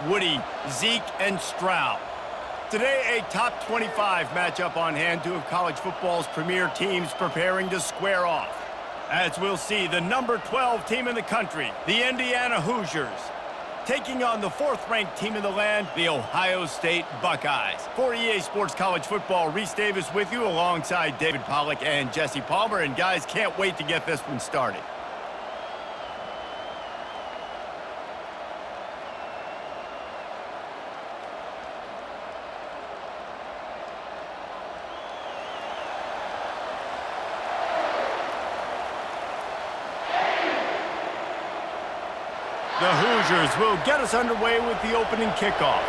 Woody, Zeke, and Stroud. Today, a top 25 matchup on hand, two of college football's premier teams preparing to square off. As we'll see, the number 12 team in the country, the Indiana Hoosiers, taking on the fourth-ranked team in the land, the Ohio State Buckeyes. For EA Sports College Football, Reese Davis with you alongside David Pollack and Jesse Palmer. And guys, can't wait to get this one started. The Hoosiers will get us underway with the opening kickoff.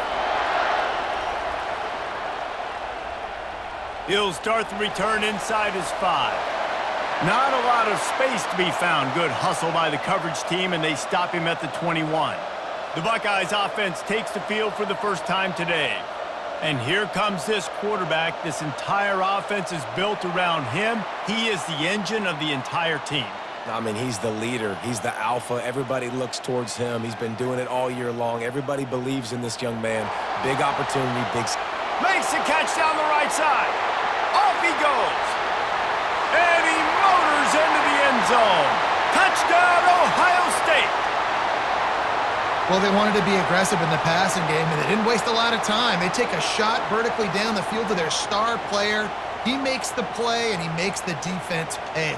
He'll start the return inside his 5. Not a lot of space to be found. Good hustle by the coverage team, and they stop him at the 21. The Buckeyes offense takes the field for the first time today. And here comes this quarterback. This entire offense is built around him. He is the engine of the entire team. I mean, he's the leader. He's the alpha. Everybody looks towards him. He's been doing it all year long. Everybody believes in this young man. Big opportunity, big... Makes the catch down the right side. Off he goes. And he motors into the end zone. Touchdown, Ohio State. Well, they wanted to be aggressive in the passing game, and they didn't waste a lot of time. They take a shot vertically down the field to their star player. He makes the play, and he makes the defense pay.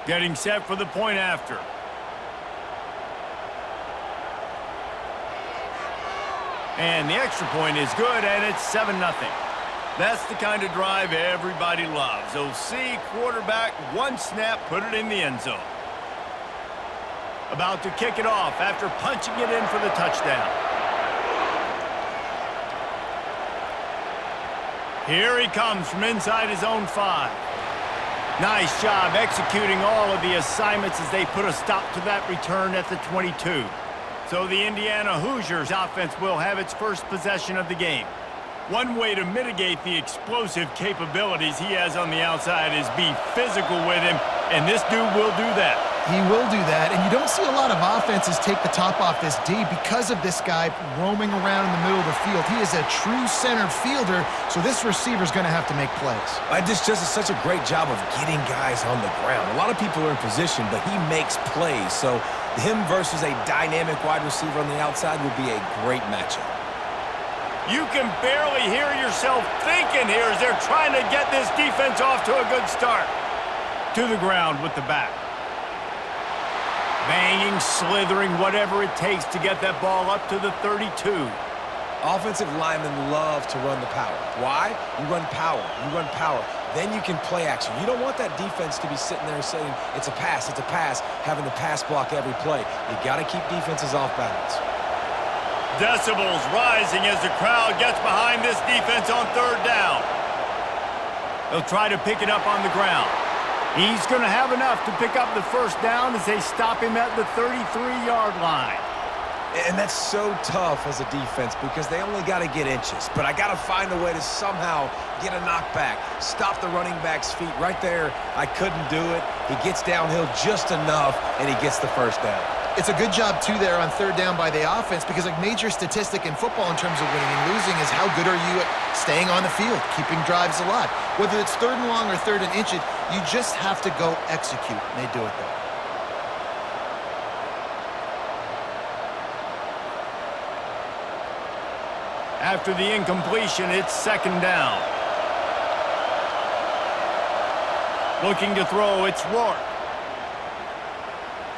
Getting set for the point after. And the extra point is good, and it's 7-0. That's the kind of drive everybody loves. OC, quarterback, one snap, put it in the end zone. About to kick it off after punching it in for the touchdown. Here he comes from inside his own 5. Nice job executing all of the assignments as they put a stop to that return at the 22. So the Indiana Hoosiers offense will have its first possession of the game. One way to mitigate the explosive capabilities he has on the outside is be physical with him, and this dude will do that. He will do that, and you don't see a lot of offenses take the top off this D because of this guy roaming around in the middle of the field. He is a true center fielder, so this receiver's going to have to make plays. This just is such a great job of getting guys on the ground. A lot of people are in position, but he makes plays. So him versus a dynamic wide receiver on the outside would be a great matchup. You can barely hear yourself thinking here as they're trying to get this defense off to a good start. To the ground with the back. Banging, slithering, whatever it takes to get that ball up to the 32. Offensive linemen love to run the power. Why? You run power. You run power. Then you can play action. You don't want that defense to be sitting there saying, it's a pass, having to pass block every play. You got to keep defenses off balance. Decibels rising as the crowd gets behind this defense on third down. They'll try to pick it up on the ground. He's going to have enough to pick up the first down as they stop him at the 33-yard line. And that's so tough as a defense because they only got to get inches. But I got to find a way to somehow get a knockback, stop the running back's feet right there. I couldn't do it. He gets downhill just enough, and he gets the first down. It's a good job, too, there on third down by the offense because a major statistic in football in terms of winning and losing is how good are you at staying on the field, keeping drives alive. Whether it's third and long or third and inches, you just have to go execute, and they do it there. After the incompletion, it's second down. Looking to throw, it's Rourke.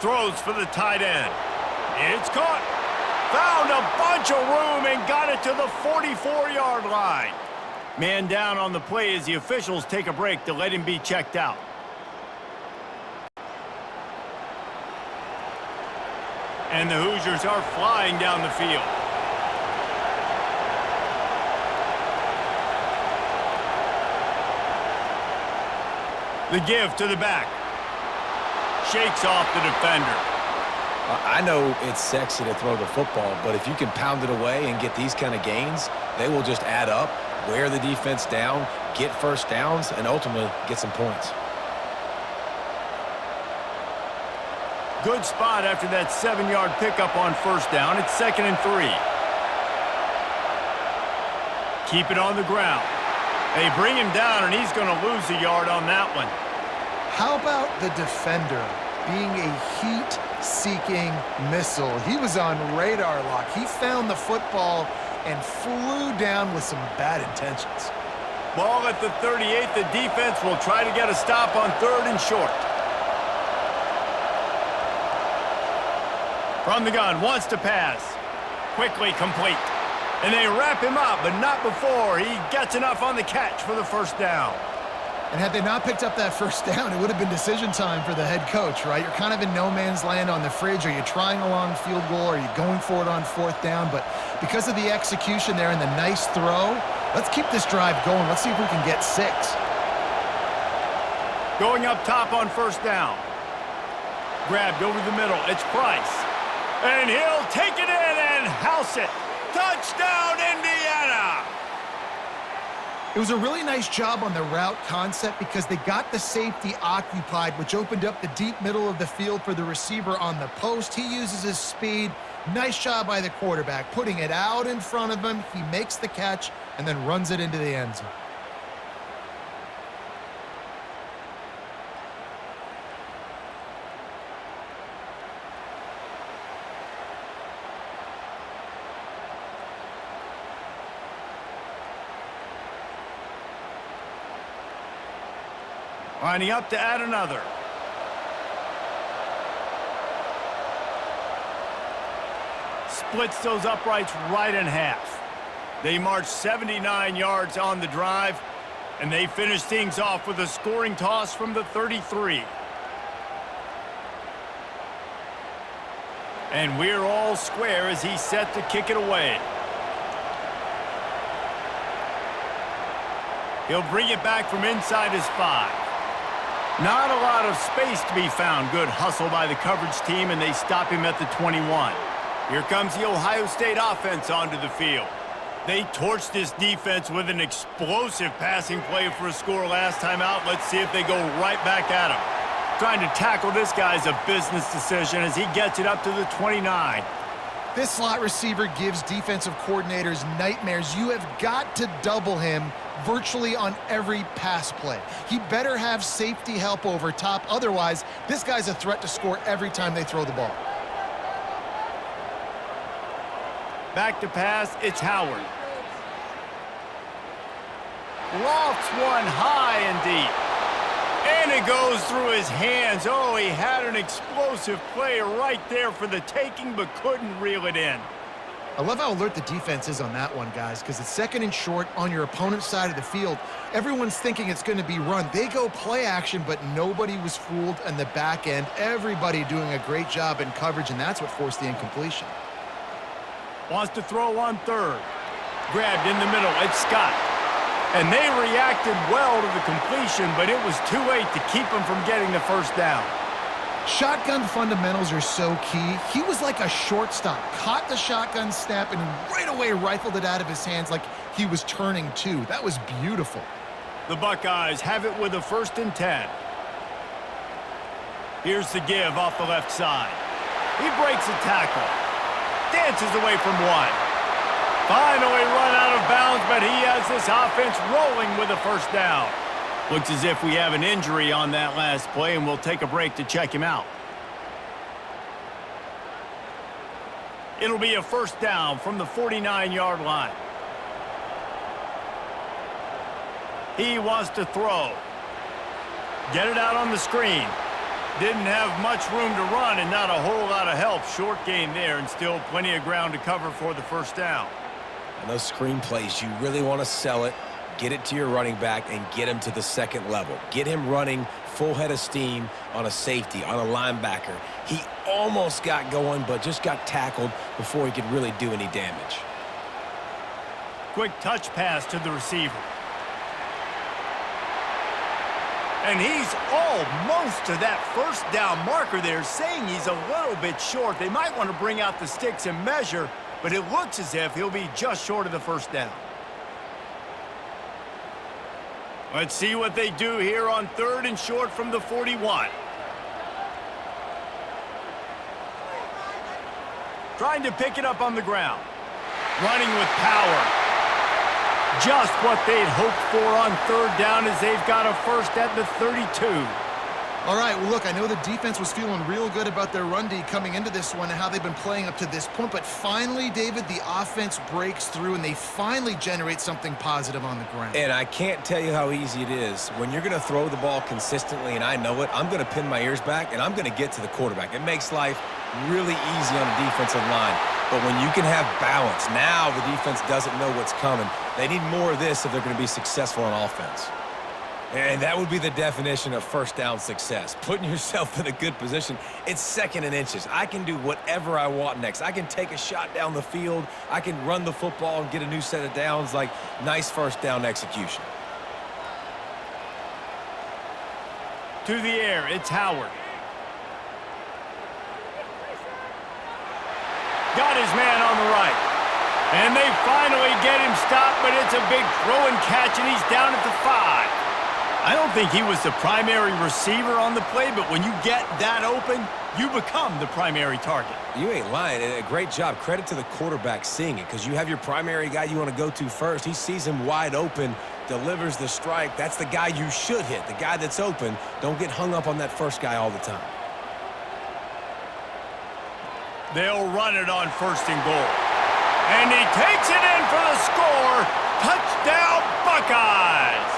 Throws for the tight end. It's caught. Found a bunch of room and got it to the 44-yard line. Man down on the play as the officials take a break to let him be checked out. And the Hoosiers are flying down the field. The give to the back. Shakes off the defender. I know it's sexy to throw the football, but if you can pound it away and get these kind of gains, they will just add up, wear the defense down, get first downs, and ultimately get some points. Good spot after that 7-yard pickup on first down. It's 2nd and 3. Keep it on the ground. They bring him down, and he's going to lose a yard on that one. How about the defender being a heat-seeking missile? He was on radar lock. He found the football and flew down with some bad intentions. Ball at the 38. The defense will try to get a stop on 3rd and short. From the gun, wants to pass. Quickly complete. And they wrap him up, but not before he gets enough on the catch for the first down. And had they not picked up that first down, it would have been decision time for the head coach, right? You're kind of in no man's land on the fridge. Are you trying a long field goal? Are you going for it on 4th down? But because of the execution there and the nice throw, let's keep this drive going. Let's see if we can get 6. Going up top on first down. Grabbed over the middle. It's Price. And he'll take it in and house it. Touchdown, Indiana! It was a really nice job on the route concept because they got the safety occupied, which opened up the deep middle of the field for the receiver on the post. He uses his speed. Nice job by the quarterback, putting it out in front of him. He makes the catch and then runs it into the end zone. Lining up to add another. Splits those uprights right in half. They march 79 yards on the drive, and they finish things off with a scoring toss from the 33. And we're all square as he's set to kick it away. He'll bring it back from inside his 5. Not a lot of space to be found. Good hustle by the coverage team, and they stop him at the 21. Here comes the Ohio State offense onto the field. They torched this defense with an explosive passing play for a score last time out. Let's see if they go right back at him. Trying to tackle this guy is a business decision as he gets it up to the 29. This slot receiver gives defensive coordinators nightmares. You have got to double him virtually on every pass play. He better have safety help over top. Otherwise, this guy's a threat to score every time they throw the ball. Back to pass, it's Howard. Lofts one high and deep. And it goes through his hands. Oh, he had an explosive play right there for the taking, but couldn't reel it in. I love how alert the defense is on that one, guys, because it's 2nd and short on your opponent's side of the field. Everyone's thinking it's going to be run. They go play action, but nobody was fooled in the back end. Everybody doing a great job in coverage, and that's what forced the incompletion. Wants to throw on 3rd. Grabbed in the middle. It's Scott. And they reacted well to the completion, but it was too late to keep him from getting the first down. Shotgun fundamentals are so key. He was like a shortstop, caught the shotgun snap, and right away rifled it out of his hands like he was turning 2. That was beautiful. The Buckeyes have it with a 1st and 10. Here's the give off the left side. He breaks a tackle. Dances away from 1. Finally run out of bounds, but he has this offense rolling with a first down. Looks as if we have an injury on that last play, and we'll take a break to check him out. It'll be a first down from the 49-yard line. He wants to throw. Get it out on the screen. Didn't have much room to run and not a whole lot of help. Short gain there and still plenty of ground to cover for the first down. And those screen plays, you really want to sell it, get it to your running back, and get him to the 2nd level. Get him running full head of steam on a safety, on a linebacker. He almost got going, but just got tackled before he could really do any damage. Quick touch pass to the receiver. And he's almost to that first down marker there, saying he's a little bit short. They might want to bring out the sticks and measure, but it looks as if he'll be just short of the first down. Let's see what they do here on 3rd and short from the 41. Trying to pick it up on the ground. Running with power. Just what they'd hoped for on 3rd down as they've got a first at the 32. All right, well, look, I know the defense was feeling real good about their run D coming into this one and how they've been playing up to this point, but finally, David, the offense breaks through and they finally generate something positive on the ground. And I can't tell you how easy it is. When you're going to throw the ball consistently, and I know it, I'm going to pin my ears back, and I'm going to get to the quarterback. It makes life really easy on the defensive line. But when you can have balance, now the defense doesn't know what's coming. They need more of this if they're going to be successful on offense. And that would be the definition of first down success. Putting yourself in a good position. It's 2nd and inches. I can do whatever I want next. I can take a shot down the field. I can run the football and get a new set of downs. Like, nice first down execution. To the air, it's Howard. Got his man on the right. And they finally get him stopped, but it's a big throw and catch, and he's down at the 5. I don't think he was the primary receiver on the play, but when you get that open, you become the primary target. You ain't lying. A great job. Credit to the quarterback seeing it, because you have your primary guy you want to go to first. He sees him wide open, delivers the strike. That's the guy you should hit, the guy that's open. Don't get hung up on that first guy all the time. They'll run it on 1st and goal. And he takes it in for the score. Touchdown, Buckeyes!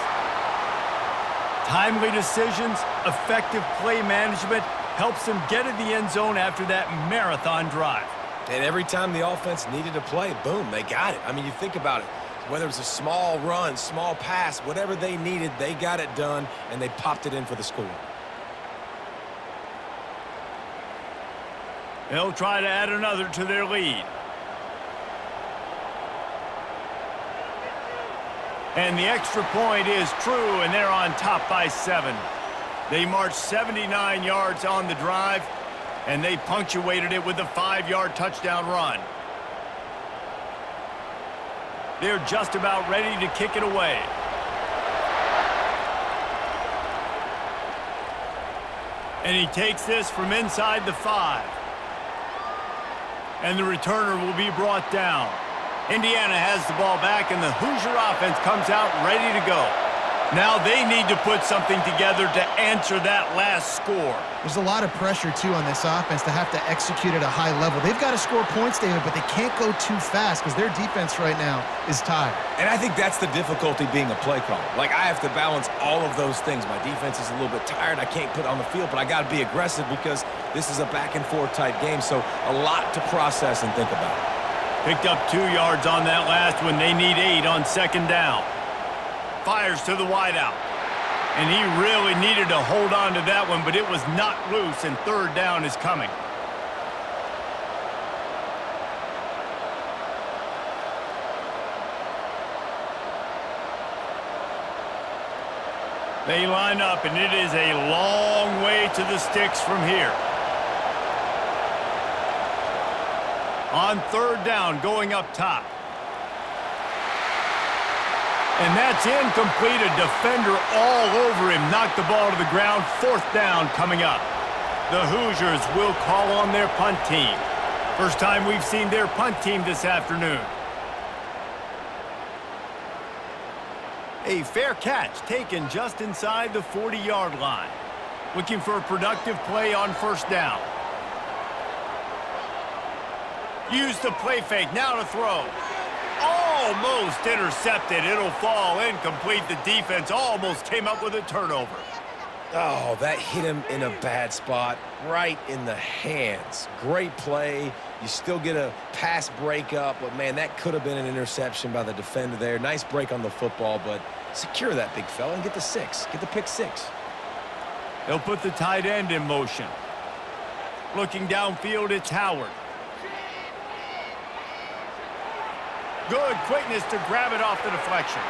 Timely decisions, effective play management helps them get in the end zone after that marathon drive. And every time the offense needed a play, boom, they got it. I mean, you think about it. Whether it was a small run, small pass, whatever they needed, they got it done, and they popped it in for the score. They'll try to add another to their lead. And the extra point is true, and they're on top by 7. They marched 79 yards on the drive, and they punctuated it with a 5-yard touchdown run. They're just about ready to kick it away. And he takes this from inside the 5. And the returner will be brought down. Indiana has the ball back, and the Hoosier offense comes out ready to go. Now they need to put something together to answer that last score. There's a lot of pressure, too, on this offense to have to execute at a high level. They've got to score points, David, but they can't go too fast because their defense right now is tired. And I think that's the difficulty being a play caller. Like, I have to balance all of those things. My defense is a little bit tired. I can't put it on the field, but I got to be aggressive because this is a back-and-forth type game, so a lot to process and think about. Picked up 2 yards on that last one. They need 8 on 2nd down. Fires to the wideout. And he really needed to hold on to that one, but it was not loose, and 3rd down is coming. They line up, and it is a long way to the sticks from here. On 3rd down, going up top. And that's incomplete. A defender all over him. Knocked the ball to the ground. 4th down coming up. The Hoosiers will call on their punt team. First time we've seen their punt team this afternoon. A fair catch taken just inside the 40-yard line. Looking for a productive play on 1st down. Use the play fake, now to throw. Almost intercepted. It'll fall incomplete. The defense almost came up with a turnover. Oh, that hit him in a bad spot, right in the hands. Great play. You still get a pass breakup, but, man, that could have been an interception by the defender there. Nice break on the football, but secure that big fella and get the 6. Get the pick 6. They'll put the tight end in motion. Looking downfield, it's Howard. Good quickness to grab it off the deflection.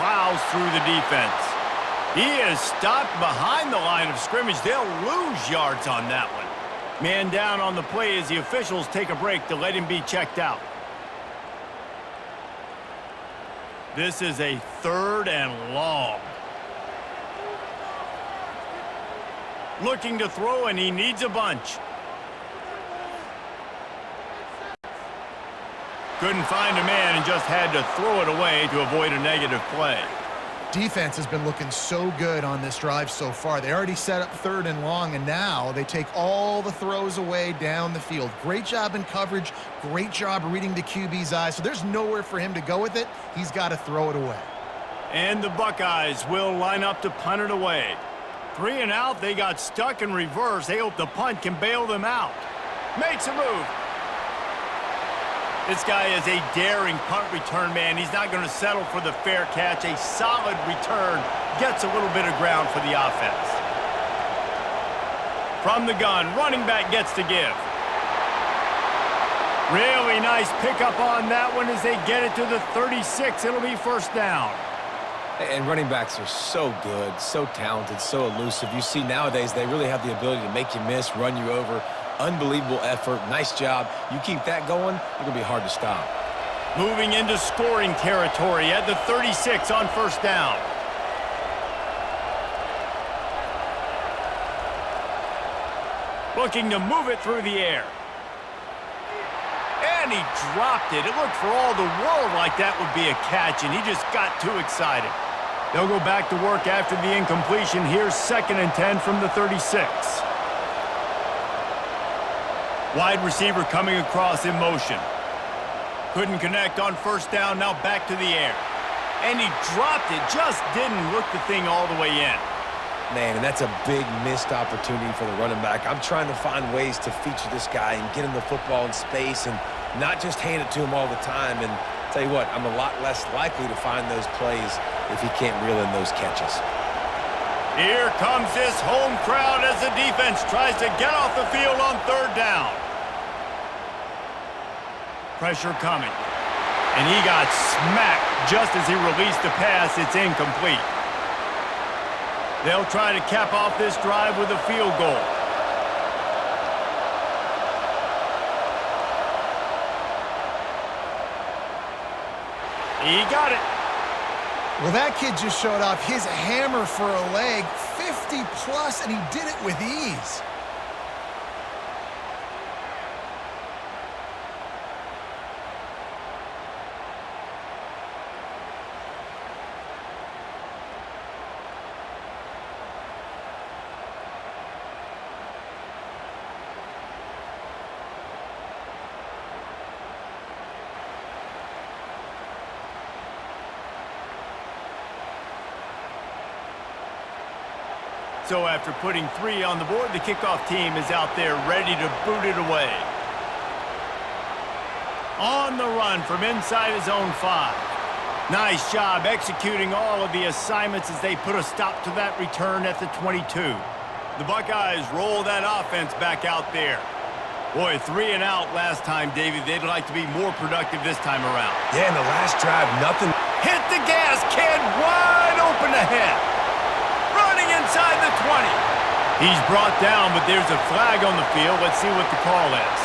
Plows through the defense. He is stopped behind the line of scrimmage. They'll lose yards on that one. Man down on the play as the officials take a break to let him be checked out. This is a 3rd and long. Looking to throw, and he needs a bunch. Couldn't find a man and just had to throw it away to avoid a negative play. Defense has been looking so good on this drive so far. They already set up 3rd and long, and now they take all the throws away down the field. Great job in coverage. Great job reading the QB's eyes. So there's nowhere for him to go with it. He's got to throw it away. And the Buckeyes will line up to punt it away. 3 and out. They got stuck in reverse. They hope the punt can bail them out. Makes a move. This guy is a daring punt return man. He's not going to settle for the fair catch. A solid return gets a little bit of ground for the offense. From the gun, running back gets to give. Really nice pickup on that one as they get it to the 36. It'll be 1st down. And running backs are so good, so talented, so elusive. You see nowadays they really have the ability to make you miss, run you over. Unbelievable effort. Nice job. You keep that going, it's going to be hard to stop. Moving into scoring territory at the 36 on 1st down. Looking to move it through the air. And he dropped it. It looked for all the world like that would be a catch, and he just got too excited. They'll go back to work after the incompletion. Here's 2nd and 10 from the 36. Wide receiver coming across in motion. Couldn't connect on 1st down, now back to the air. And he dropped it, just didn't look the thing all the way in. Man, and that's a big missed opportunity for the running back. I'm trying to find ways to feature this guy and get him the football in space and not just hand it to him all the time. And tell you what, I'm a lot less likely to find those plays if he can't reel in those catches. Here comes this home crowd as the defense tries to get off the field on 3rd down. Pressure coming. And he got smacked just as he released the pass. It's incomplete. They'll try to cap off this drive with a field goal. He got it. Well, that kid just showed off his hammer for a leg, 50+, and he did it with ease. So after putting 3 on the board, the kickoff team is out there ready to boot it away. On the run from inside his own 5. Nice job executing all of the assignments as they put a stop to that return at the 22. The Buckeyes roll that offense back out there. Boy, 3 and out last time, Davey. They'd like to be more productive this time around. Yeah, in the last drive, nothing. Hit the gas, kid. Wide open ahead. Running inside the 20. He's brought down, but there's a flag on the field. Let's see what the call is.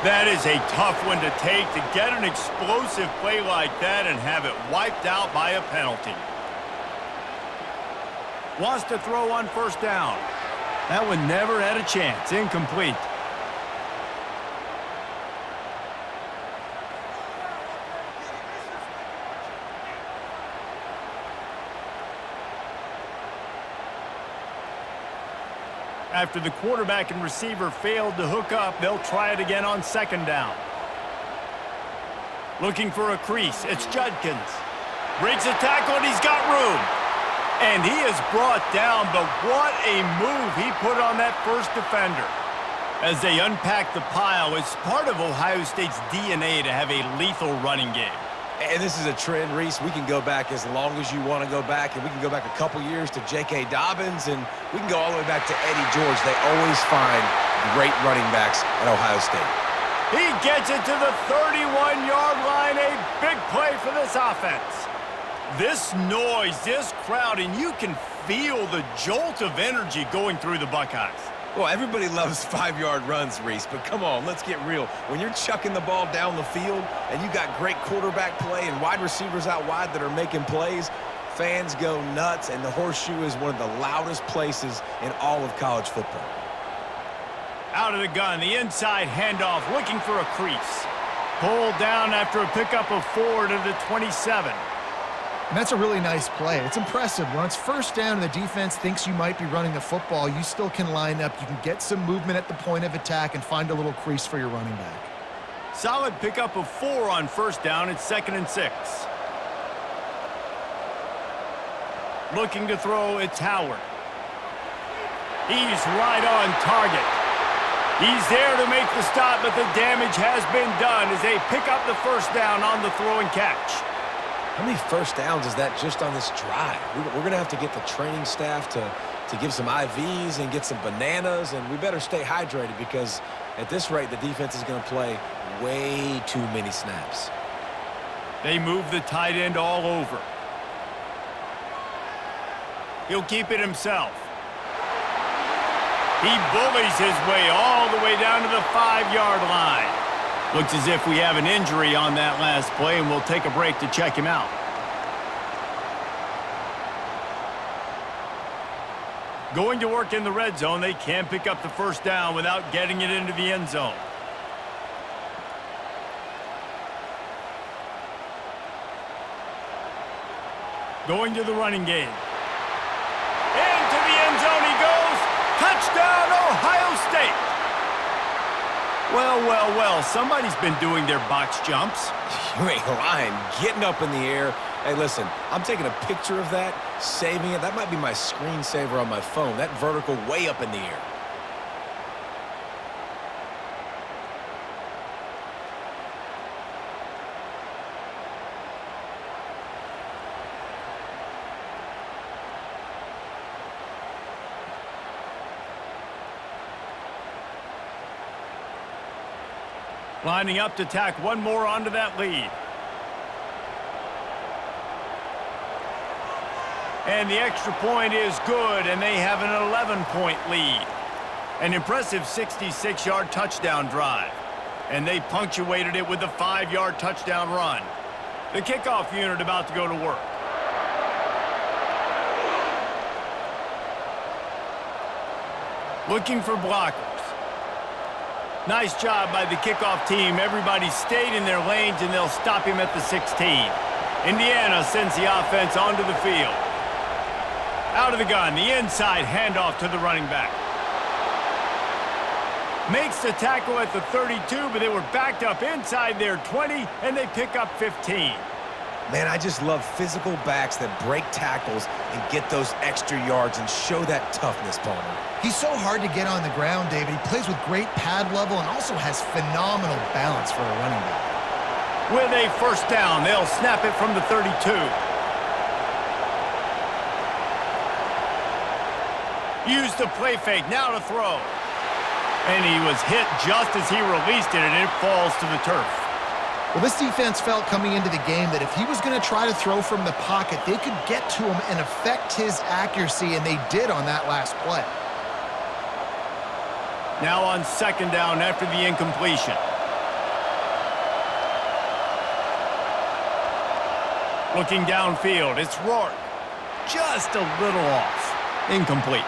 That is a tough one to take, to get an explosive play like that and have it wiped out by a penalty. Wants to throw on 1st down. That one never had a chance. Incomplete. After the quarterback and receiver failed to hook up, they'll try it again on 2nd down. Looking for a crease. It's Judkins. Breaks a tackle, and he's got room. And he is brought down, but what a move he put on that first defender. As they unpack the pile, it's part of Ohio State's DNA to have a lethal running game. And this is a trend, Reese. We can go back as long as you want to go back, and we can go back a couple years to J.K. Dobbins, and we can go all the way back to Eddie George. They always find great running backs at Ohio State. He gets it to the 31-yard line. A big play for this offense. This noise, this crowd, and you can feel the jolt of energy going through the Buckeyes. Well, everybody loves 5-yard runs, Reese, but come on, let's get real. When you're chucking the ball down the field and you got great quarterback play and wide receivers out wide that are making plays, fans go nuts, and the Horseshoe is one of the loudest places in all of college football. Out of the gun, the inside handoff, looking for a crease. Pulled down after a pickup of 4 to the 27. And that's a really nice play. It's impressive. When it's first down and the defense thinks you might be running the football, you still can line up. You can get some movement at the point of attack and find a little crease for your running back. Solid pickup of 4 on first down. It's 2nd and 6. Looking to throw, it's Howard. He's right on target. He's there to make the stop, but the damage has been done as they pick up the first down on the throw and catch. How many first downs is that just on this drive? We're going to have to get the training staff to give some IVs and get some bananas, and we better stay hydrated because at this rate, the defense is going to play way too many snaps. They move the tight end all over. He'll keep it himself. He bullies his way all the way down to the 5-yard line. Looks as if we have an injury on that last play, and we'll take a break to check him out. Going to work in the red zone, they can't pick up the first down without getting it into the end zone. Going to the running game. Into the end zone he goes. Touchdown, Ohio State. Well, somebody's been doing their box jumps. You ain't lying. Getting up in the air. Hey, listen, I'm taking a picture of that, saving it. That might be my screensaver on my phone. That vertical way up in the air. Lining up to tack one more onto that lead. And the extra point is good, and they have an 11-point lead. An impressive 66-yard touchdown drive. And they punctuated it with a 5-yard touchdown run. The kickoff unit about to go to work. Looking for blockers. Nice job by the kickoff team. Everybody stayed in their lanes, and they'll stop him at the 16. Indiana sends the offense onto the field. Out of the gun, the inside handoff to the running back. Makes the tackle at the 32, but they were backed up inside their 20, and they pick up 15. Man, I just love physical backs that break tackles and get those extra yards and show that toughness, Palmer. He's so hard to get on the ground, David. He plays with great pad level and also has phenomenal balance for a running back. With a first down, they'll snap it from the 32. Use the play fake, now to throw. And he was hit just as he released it, and it falls to the turf. Well, this defense felt coming into the game that if he was going to try to throw from the pocket, they could get to him and affect his accuracy, and they did on that last play. Now on second down after the incompletion. Looking downfield, it's Rourke. Just a little off. Incomplete.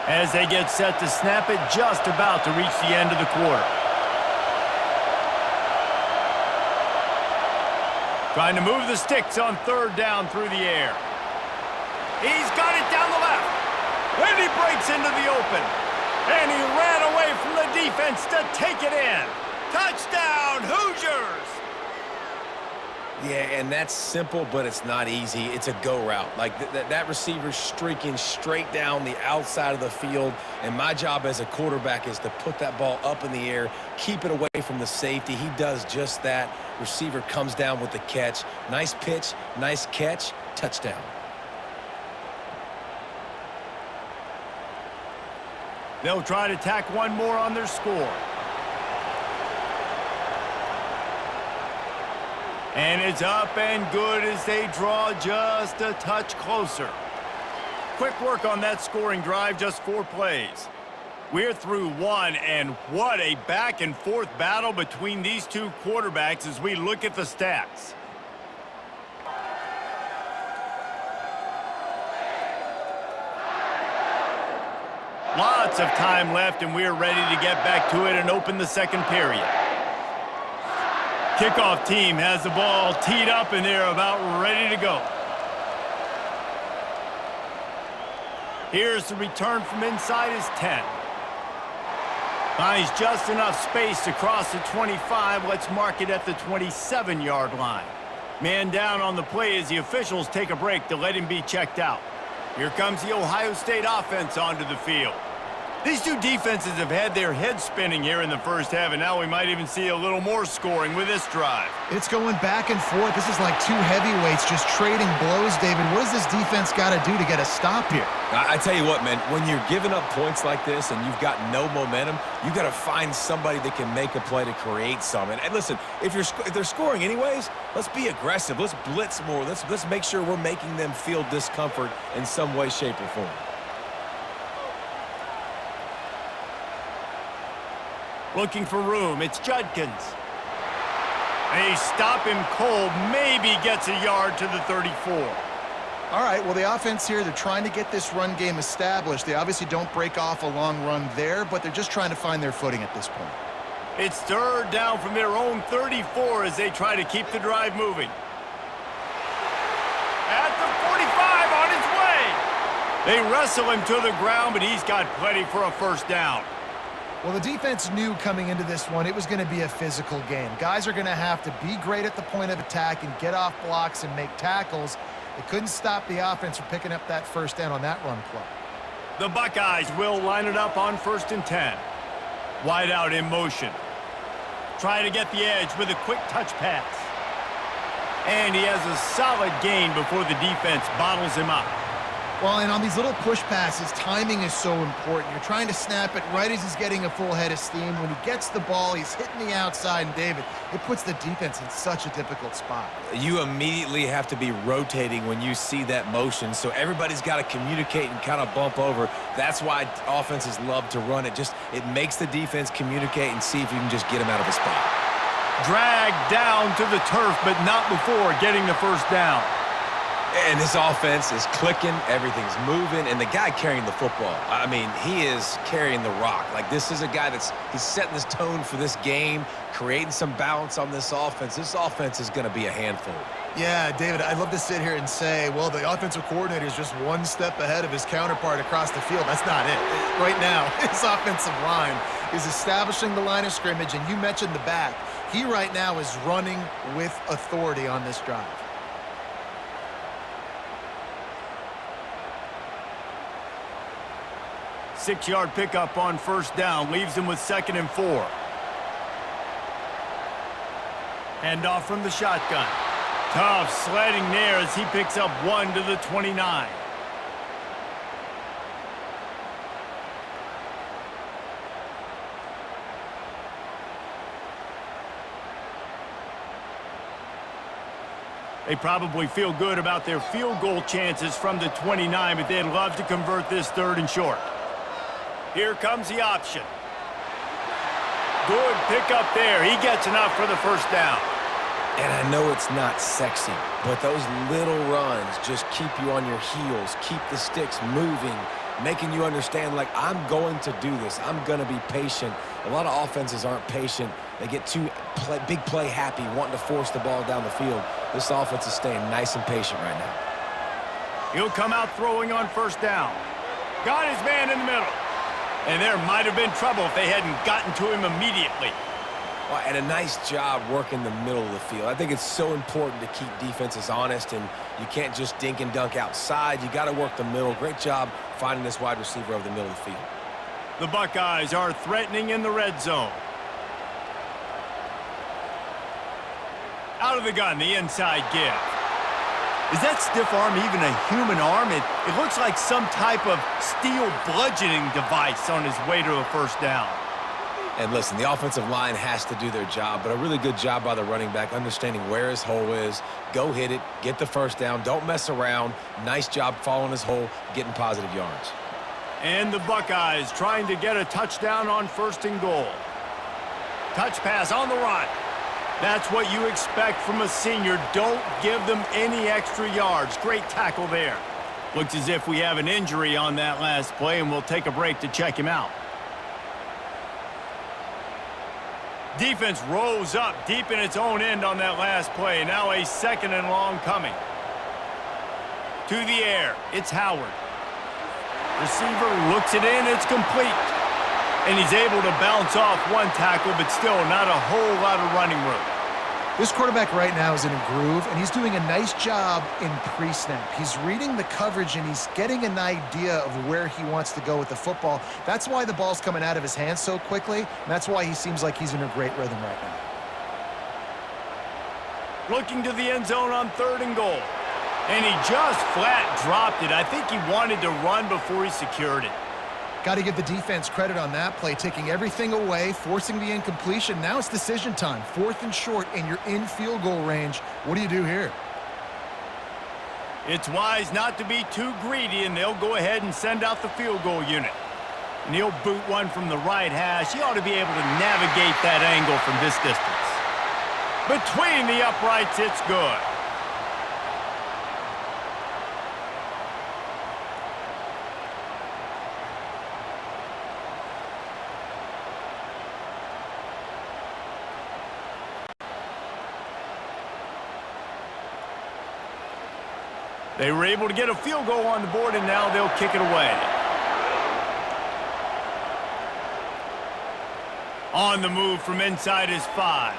As they get set to snap it, just about to reach the end of the quarter. Trying to move the sticks on third down through the air. He's got it down the left. And he breaks into the open. And he ran away from the defense to take it in. Touchdown, Hoosiers! Yeah, and that's simple, but it's not easy. It's a go route. Like, that receiver's streaking straight down the outside of the field, and my job as a quarterback is to put that ball up in the air, keep it away from the safety. He does just that. Receiver comes down with the catch. Nice pitch, nice catch, touchdown. They'll try to tack one more on their score. And it's up and good as they draw just a touch closer. Quick work on that scoring drive, just 4 plays. We're through one, and what a back-and-forth battle between these two quarterbacks as we look at the stats. Lots of time left, and we're ready to get back to it and open the second period. Kickoff team has the ball teed up, and they're about ready to go. Here's the return from inside his 10. Finds just enough space to cross the 25. Let's mark it at the 27-yard line. Man down on the play as the officials take a break to let him be checked out. Here comes the Ohio State offense onto the field. These two defenses have had their heads spinning here in the first half, and now we might even see a little more scoring with this drive. It's going back and forth. This is like two heavyweights just trading blows, David. What does this defense got to do to get a stop here? I tell you what, man, when you're giving up points like this and you've got no momentum, you got to find somebody that can make a play to create some. And listen, if they're scoring anyways, let's be aggressive. Let's blitz more. Let's make sure we're making them feel discomfort in some way, shape, or form. Looking for room, it's Judkins. They stop him cold, maybe gets a yard to the 34. All right, well, the offense here, they're trying to get this run game established. They obviously don't break off a long run there, but they're just trying to find their footing at this point. It's third down from their own 34 as they try to keep the drive moving. At the 45 on his way. They wrestle him to the ground, but he's got plenty for a first down. Well, the defense knew coming into this one it was going to be a physical game. Guys are going to have to be great at the point of attack and get off blocks and make tackles. They couldn't stop the offense from picking up that first down on that run play. The Buckeyes will line it up on 1st and 10. Wide out in motion. Try to get the edge with a quick touch pass. And he has a solid gain before the defense bottles him up. Well, and on these little push passes, timing is so important. You're trying to snap it right as he's getting a full head of steam. When he gets the ball, he's hitting the outside, and David, it puts the defense in such a difficult spot. You immediately have to be rotating when you see that motion, so everybody's got to communicate and kind of bump over. That's why offenses love to run it. It makes the defense communicate and see if you can just get him out of a spot. Dragged down to the turf, but not before getting the first down. And this offense is clicking, everything's moving, and the guy carrying the football, I mean, he is carrying the rock. Like, this is a guy he's setting this tone for this game, creating some balance on this offense. This offense is going to be a handful. Yeah, David, I'd love to sit here and say, well, the offensive coordinator is just one step ahead of his counterpart across the field. That's not it. Right now, his offensive line is establishing the line of scrimmage, and you mentioned the back. He right now is running with authority on this drive. Six-yard pickup on first down leaves him with 2nd and 4. Hand off from the shotgun. Tough sledding there as he picks up 1 to the 29. They probably feel good about their field goal chances from the 29, but they'd love to convert this 3rd and short. Here comes the option. Good pickup there. He gets enough for the first down. And I know it's not sexy, but those little runs just keep you on your heels, keep the sticks moving, making you understand, like, I'm going to do this. I'm going to be patient. A lot of offenses aren't patient. They get too big play happy, wanting to force the ball down the field. This offense is staying nice and patient right now. He'll come out throwing on first down. Got his man in the middle. And there might have been trouble if they hadn't gotten to him immediately. Well, and a nice job working the middle of the field. I think it's so important to keep defenses honest, and you can't just dink and dunk outside. You got to work the middle. Great job finding this wide receiver over the middle of the field. The Buckeyes are threatening in the red zone. Out of the gun, the inside give. Is that stiff arm even a human arm? It looks like some type of steel bludgeoning device on his way to a first down. And listen, the offensive line has to do their job, but a really good job by the running back understanding where his hole is. Go hit it, get the first down, don't mess around. Nice job following his hole, getting positive yards. And the Buckeyes trying to get a touchdown on 1st and goal. Touch pass on the run. That's what you expect from a senior. Don't give them any extra yards. Great tackle there. Looks as if we have an injury on that last play, and we'll take a break to check him out. Defense rose up deep in its own end on that last play. Now a 2nd and long coming. To the air. It's Howard. Receiver looks it in. It's complete. And he's able to bounce off one tackle, but still not a whole lot of running room. This quarterback right now is in a groove, and he's doing a nice job in pre-snap. He's reading the coverage, and he's getting an idea of where he wants to go with the football. That's why the ball's coming out of his hands so quickly, and that's why he seems like he's in a great rhythm right now. Looking to the end zone on 3rd and goal. And he just flat dropped it. I think he wanted to run before he secured it. Got to give the defense credit on that play, taking everything away, forcing the incompletion. Now it's decision time. 4th and short, and you're in field goal range. What do you do here? It's wise not to be too greedy, and they'll go ahead and send out the field goal unit. And he'll boot one from the right hash. He ought to be able to navigate that angle from this distance. Between the uprights, it's good. They were able to get a field goal on the board, and now they'll kick it away. On the move from inside his 5.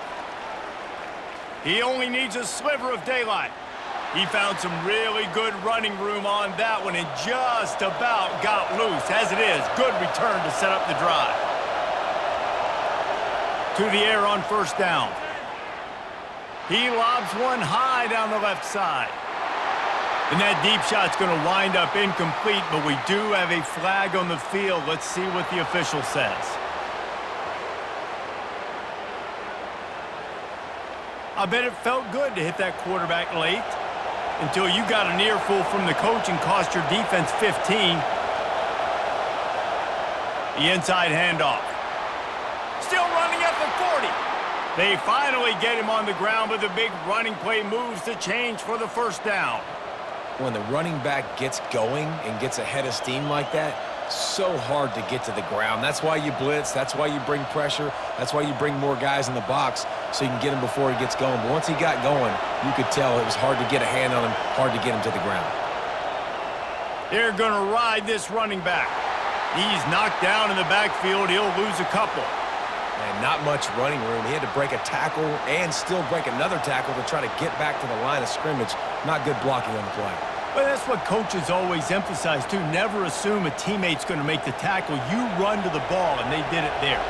He only needs a sliver of daylight. He found some really good running room on that one and just about got loose. As it is, good return to set up the drive. To the air on 1st down. He lobs one high down the left side. And that deep shot's going to wind up incomplete, but we do have a flag on the field. Let's see what the official says. I bet it felt good to hit that quarterback late until you got an earful from the coach and cost your defense 15. The inside handoff. Still running at the 40. They finally get him on the ground, but the big running play moves the change for the 1st down. When the running back gets going and gets a head of steam like that, so hard to get to the ground. That's why you blitz. That's why you bring pressure. That's why you bring more guys in the box so you can get him before he gets going. But once he got going, you could tell it was hard to get a hand on him, hard to get him to the ground. They're going to ride this running back. He's knocked down in the backfield. He'll lose a couple. And not much running room. He had to break a tackle and still break another tackle to try to get back to the line of scrimmage. Not good blocking on the play. But that's what coaches always emphasize, too. Never assume a teammate's going to make the tackle. You run to the ball, and they did it there.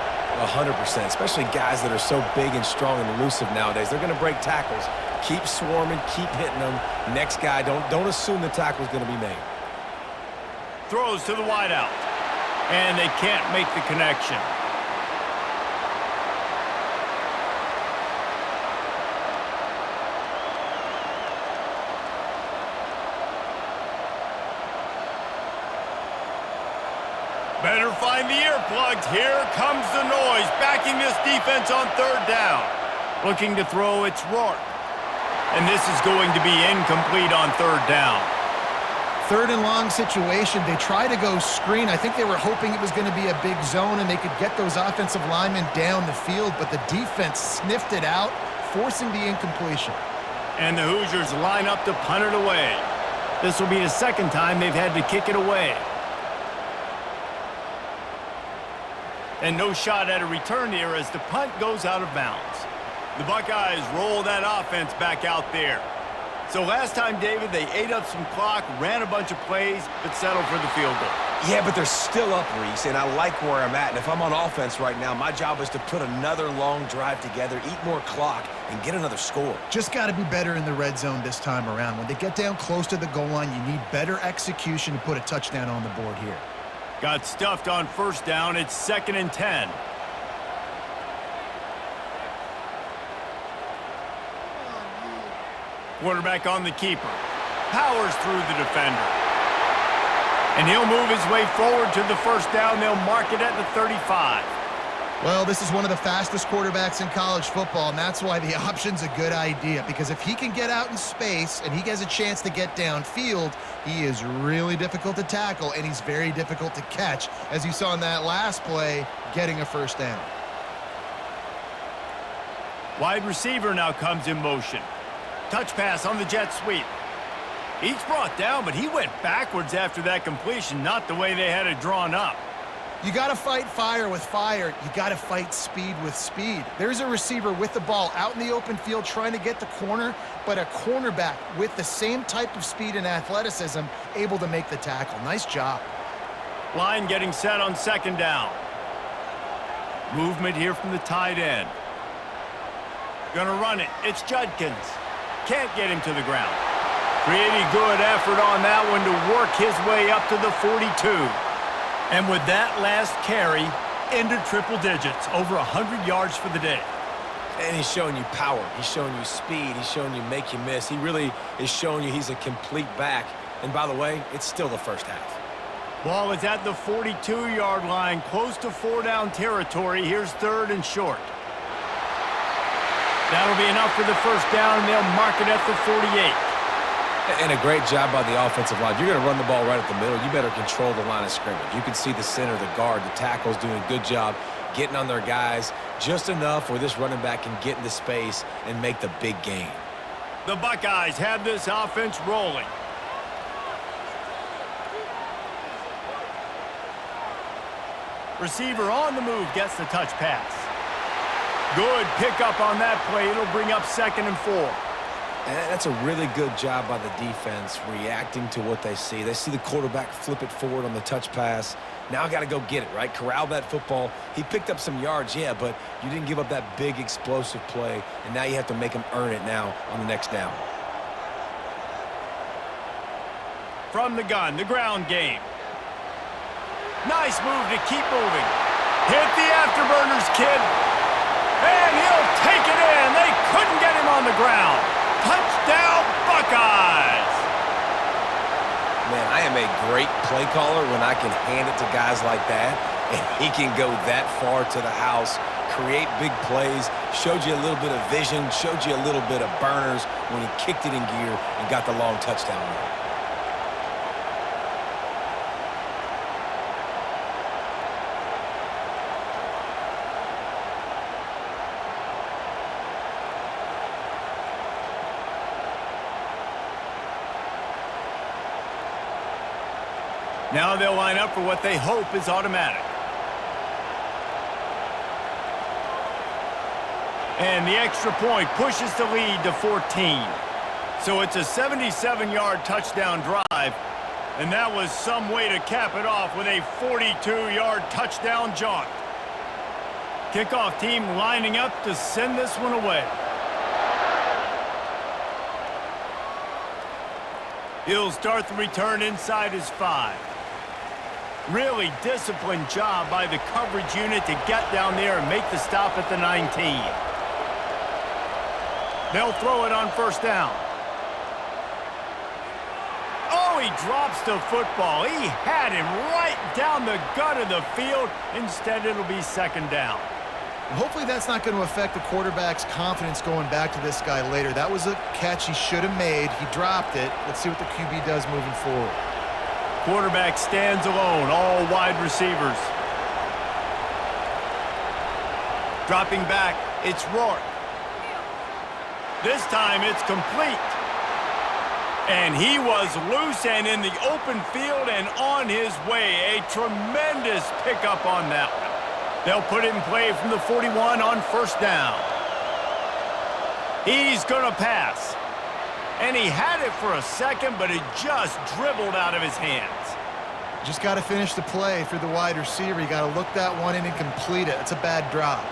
100%, especially guys that are so big and strong and elusive nowadays. They're going to break tackles. Keep swarming, keep hitting them. Next guy, don't assume the tackle's going to be made. Throws to the wideout. And they can't make the connection. Better find the earplugs. Here comes the noise. Backing this defense on 3rd down. Looking to throw, it's Rourke. And this is going to be incomplete on 3rd down. 3rd and long situation. They try to go screen. I think they were hoping it was going to be a big zone and they could get those offensive linemen down the field, but the defense sniffed it out, forcing the incompletion. And the Hoosiers line up to punt it away. This will be the 2nd time they've had to kick it away. And no shot at a return here as the punt goes out of bounds. The Buckeyes roll that offense back out there. So last time, David, they ate up some clock, ran a bunch of plays, but settled for the field goal. Yeah, but they're still up, Reese, and I like where I'm at. And if I'm on offense right now, my job is to put another long drive together, eat more clock, and get another score. Just got to be better in the red zone this time around. When they get down close to the goal line, you need better execution to put a touchdown on the board here. Got stuffed on first down. It's 2nd and 10. Quarterback on the keeper. Powers through the defender. And he'll move his way forward to the first down. They'll mark it at the 35. Well, this is one of the fastest quarterbacks in college football, and that's why the option's a good idea. Because if he can get out in space and he has a chance to get downfield, he is really difficult to tackle, and he's very difficult to catch, as you saw in that last play, getting a first down. Wide receiver now comes in motion. Touch pass on the jet sweep. He's brought down, but he went backwards after that completion, not the way they had it drawn up. You got to fight fire with fire. You got to fight speed with speed. There's a receiver with the ball out in the open field trying to get the corner, but a cornerback with the same type of speed and athleticism able to make the tackle. Nice job. Line getting set on 2nd down. Movement here from the tight end. Gonna run it. It's Judkins. Can't get him to the ground. Pretty good effort on that one to work his way up to the 42. And with that last carry, into triple digits, over 100 yards for the day. And he's showing you power. He's showing you speed. He's showing you make you miss. He really is showing you he's a complete back. And by the way, it's still the first half. Ball is at the 42-yard line, close to 4-down territory. Here's 3rd and short. That'll be enough for the first down, and they'll mark it at the 48. And a great job by the offensive line. You're going to run the ball right at the middle. You better control the line of scrimmage. You can see the center, the guard, the tackles doing a good job getting on their guys just enough where this running back can get into space and make the big gain. The Buckeyes have this offense rolling. Receiver on the move gets the touch pass. Good pickup on that play. It'll bring up 2nd and 4. And that's a really good job by the defense reacting to what they see. They see the quarterback flip it forward on the touch pass. Now I got to go get it, right? Corral that football. He picked up some yards, yeah, but you didn't give up that big explosive play, and now you have to make him earn it now on the next down. From the gun, the ground game. Nice move to keep moving. Hit the afterburners, kid. And he'll take it in. They couldn't get him on the ground. Touchdown, Buckeyes! Man, I am a great play caller when I can hand it to guys like that, and he can go that far to the house, create big plays, showed you a little bit of vision, showed you a little bit of burners when he kicked it in gear and got the long touchdown run. Now they'll line up for what they hope is automatic. And the extra point pushes the lead to 14. So it's a 77-yard touchdown drive, and that was some way to cap it off with a 42-yard touchdown jaunt. Kickoff team lining up to send this one away. He'll start the return inside his 5. Really disciplined job by the coverage unit to get down there and make the stop at the 19. They'll throw it on first down. Oh, he drops the football. He had him right down the gut of the field. Instead, it'll be 2nd down. Hopefully that's not going to affect the quarterback's confidence going back to this guy later. That was a catch he should have made. He dropped it. Let's see what the QB does moving forward. Quarterback stands alone, all wide receivers. Dropping back, it's Rourke. This time it's complete. And he was loose and in the open field and on his way. A tremendous pickup on that one. They'll put it in play from the 41 on first down. He's going to pass. And he had it for a second, but it just dribbled out of his hands. Just got to finish the play for the wide receiver. You got to look that one in and complete it. It's a bad drop.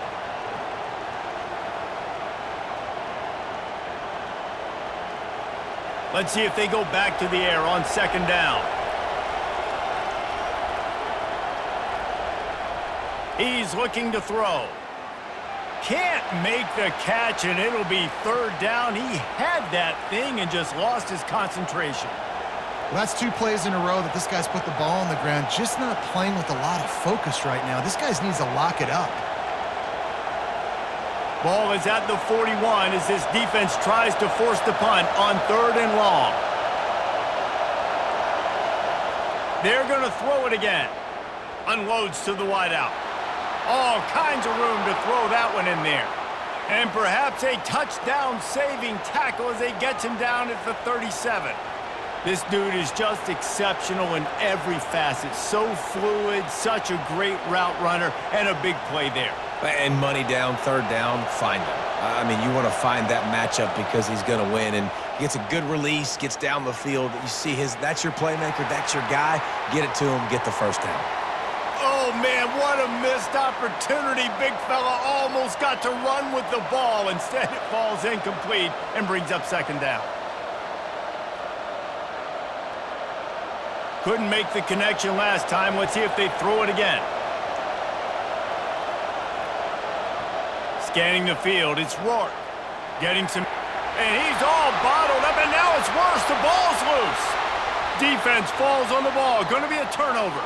Let's see if they go back to the air on second down. He's looking to throw. Can't make the catch, and it'll be third down. He had that thing and just lost his concentration. Well, that's 2 plays in a row that this guy's put the ball on the ground. Just not playing with a lot of focus right now. This guy needs to lock it up. Ball is at the 41 as this defense tries to force the punt on third and long. They're going to throw it again. Unloads to the wideout. All kinds of room to throw that one in there. And perhaps a touchdown-saving tackle as they get him down at the 37. This dude is just exceptional in every facet. So fluid, such a great route runner, and a big play there. And money down, third down, find him. I mean, you want to find that matchup because he's going to win. And gets a good release, gets down the field. You see that's your playmaker, that's your guy. Get it to him, get the first down. Oh, man, what a missed opportunity. Big fella almost got to run with the ball. Instead, it falls incomplete and brings up second down. Couldn't make the connection last time. Let's see if they throw it again. Scanning the field, it's Rourke. Getting some... And he's all bottled up, and now it's worse. The ball's loose. Defense falls on the ball. Going to be a turnover.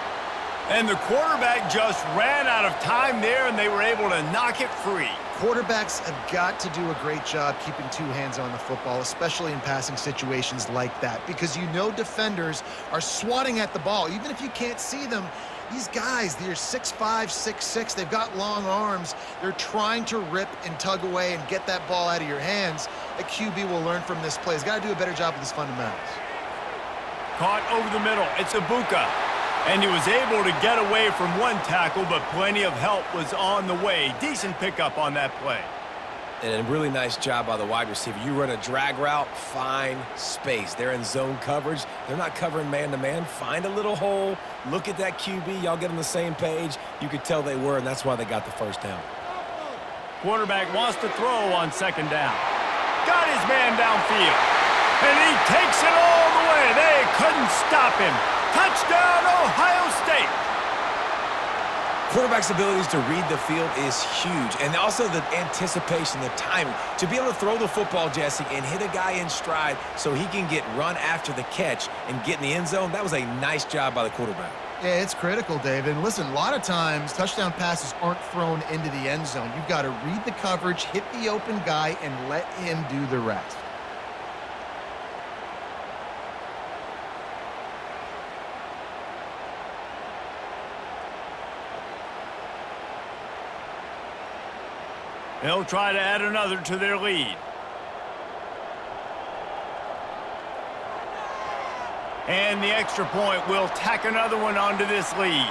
And the quarterback just ran out of time there, and they were able to knock it free. Quarterbacks have got to do a great job keeping 2 hands on the football, especially in passing situations like that, because you know defenders are swatting at the ball. Even if you can't see them, these guys, they're 6'5", 6'6", they've got long arms. They're trying to rip and tug away and get that ball out of your hands. A QB will learn from this play. He's got to do a better job with his fundamentals. Caught over the middle. It's Ibuka. And he was able to get away from one tackle, but plenty of help was on the way. Decent pickup on that play. And a really nice job by the wide receiver. You run a drag route, find space. They're in zone coverage. They're not covering man-to-man. Find a little hole. Look at that QB. Y'all get on the same page. You could tell they were, and that's why they got the first down. Quarterback wants to throw on second down. Got his man downfield. And he takes it all the way. They couldn't stop him. Touchdown, Ohio State. Quarterback's abilities to read the field is huge. And also the anticipation, the timing. To be able to throw the football, Jesse, and hit a guy in stride so he can get run after the catch and get in the end zone, that was a nice job by the quarterback. Yeah, it's critical, David. And listen, a lot of times touchdown passes aren't thrown into the end zone. You've got to read the coverage, hit the open guy, and let him do the rest. They'll try to add another to their lead. And the extra point will tack another one onto this lead.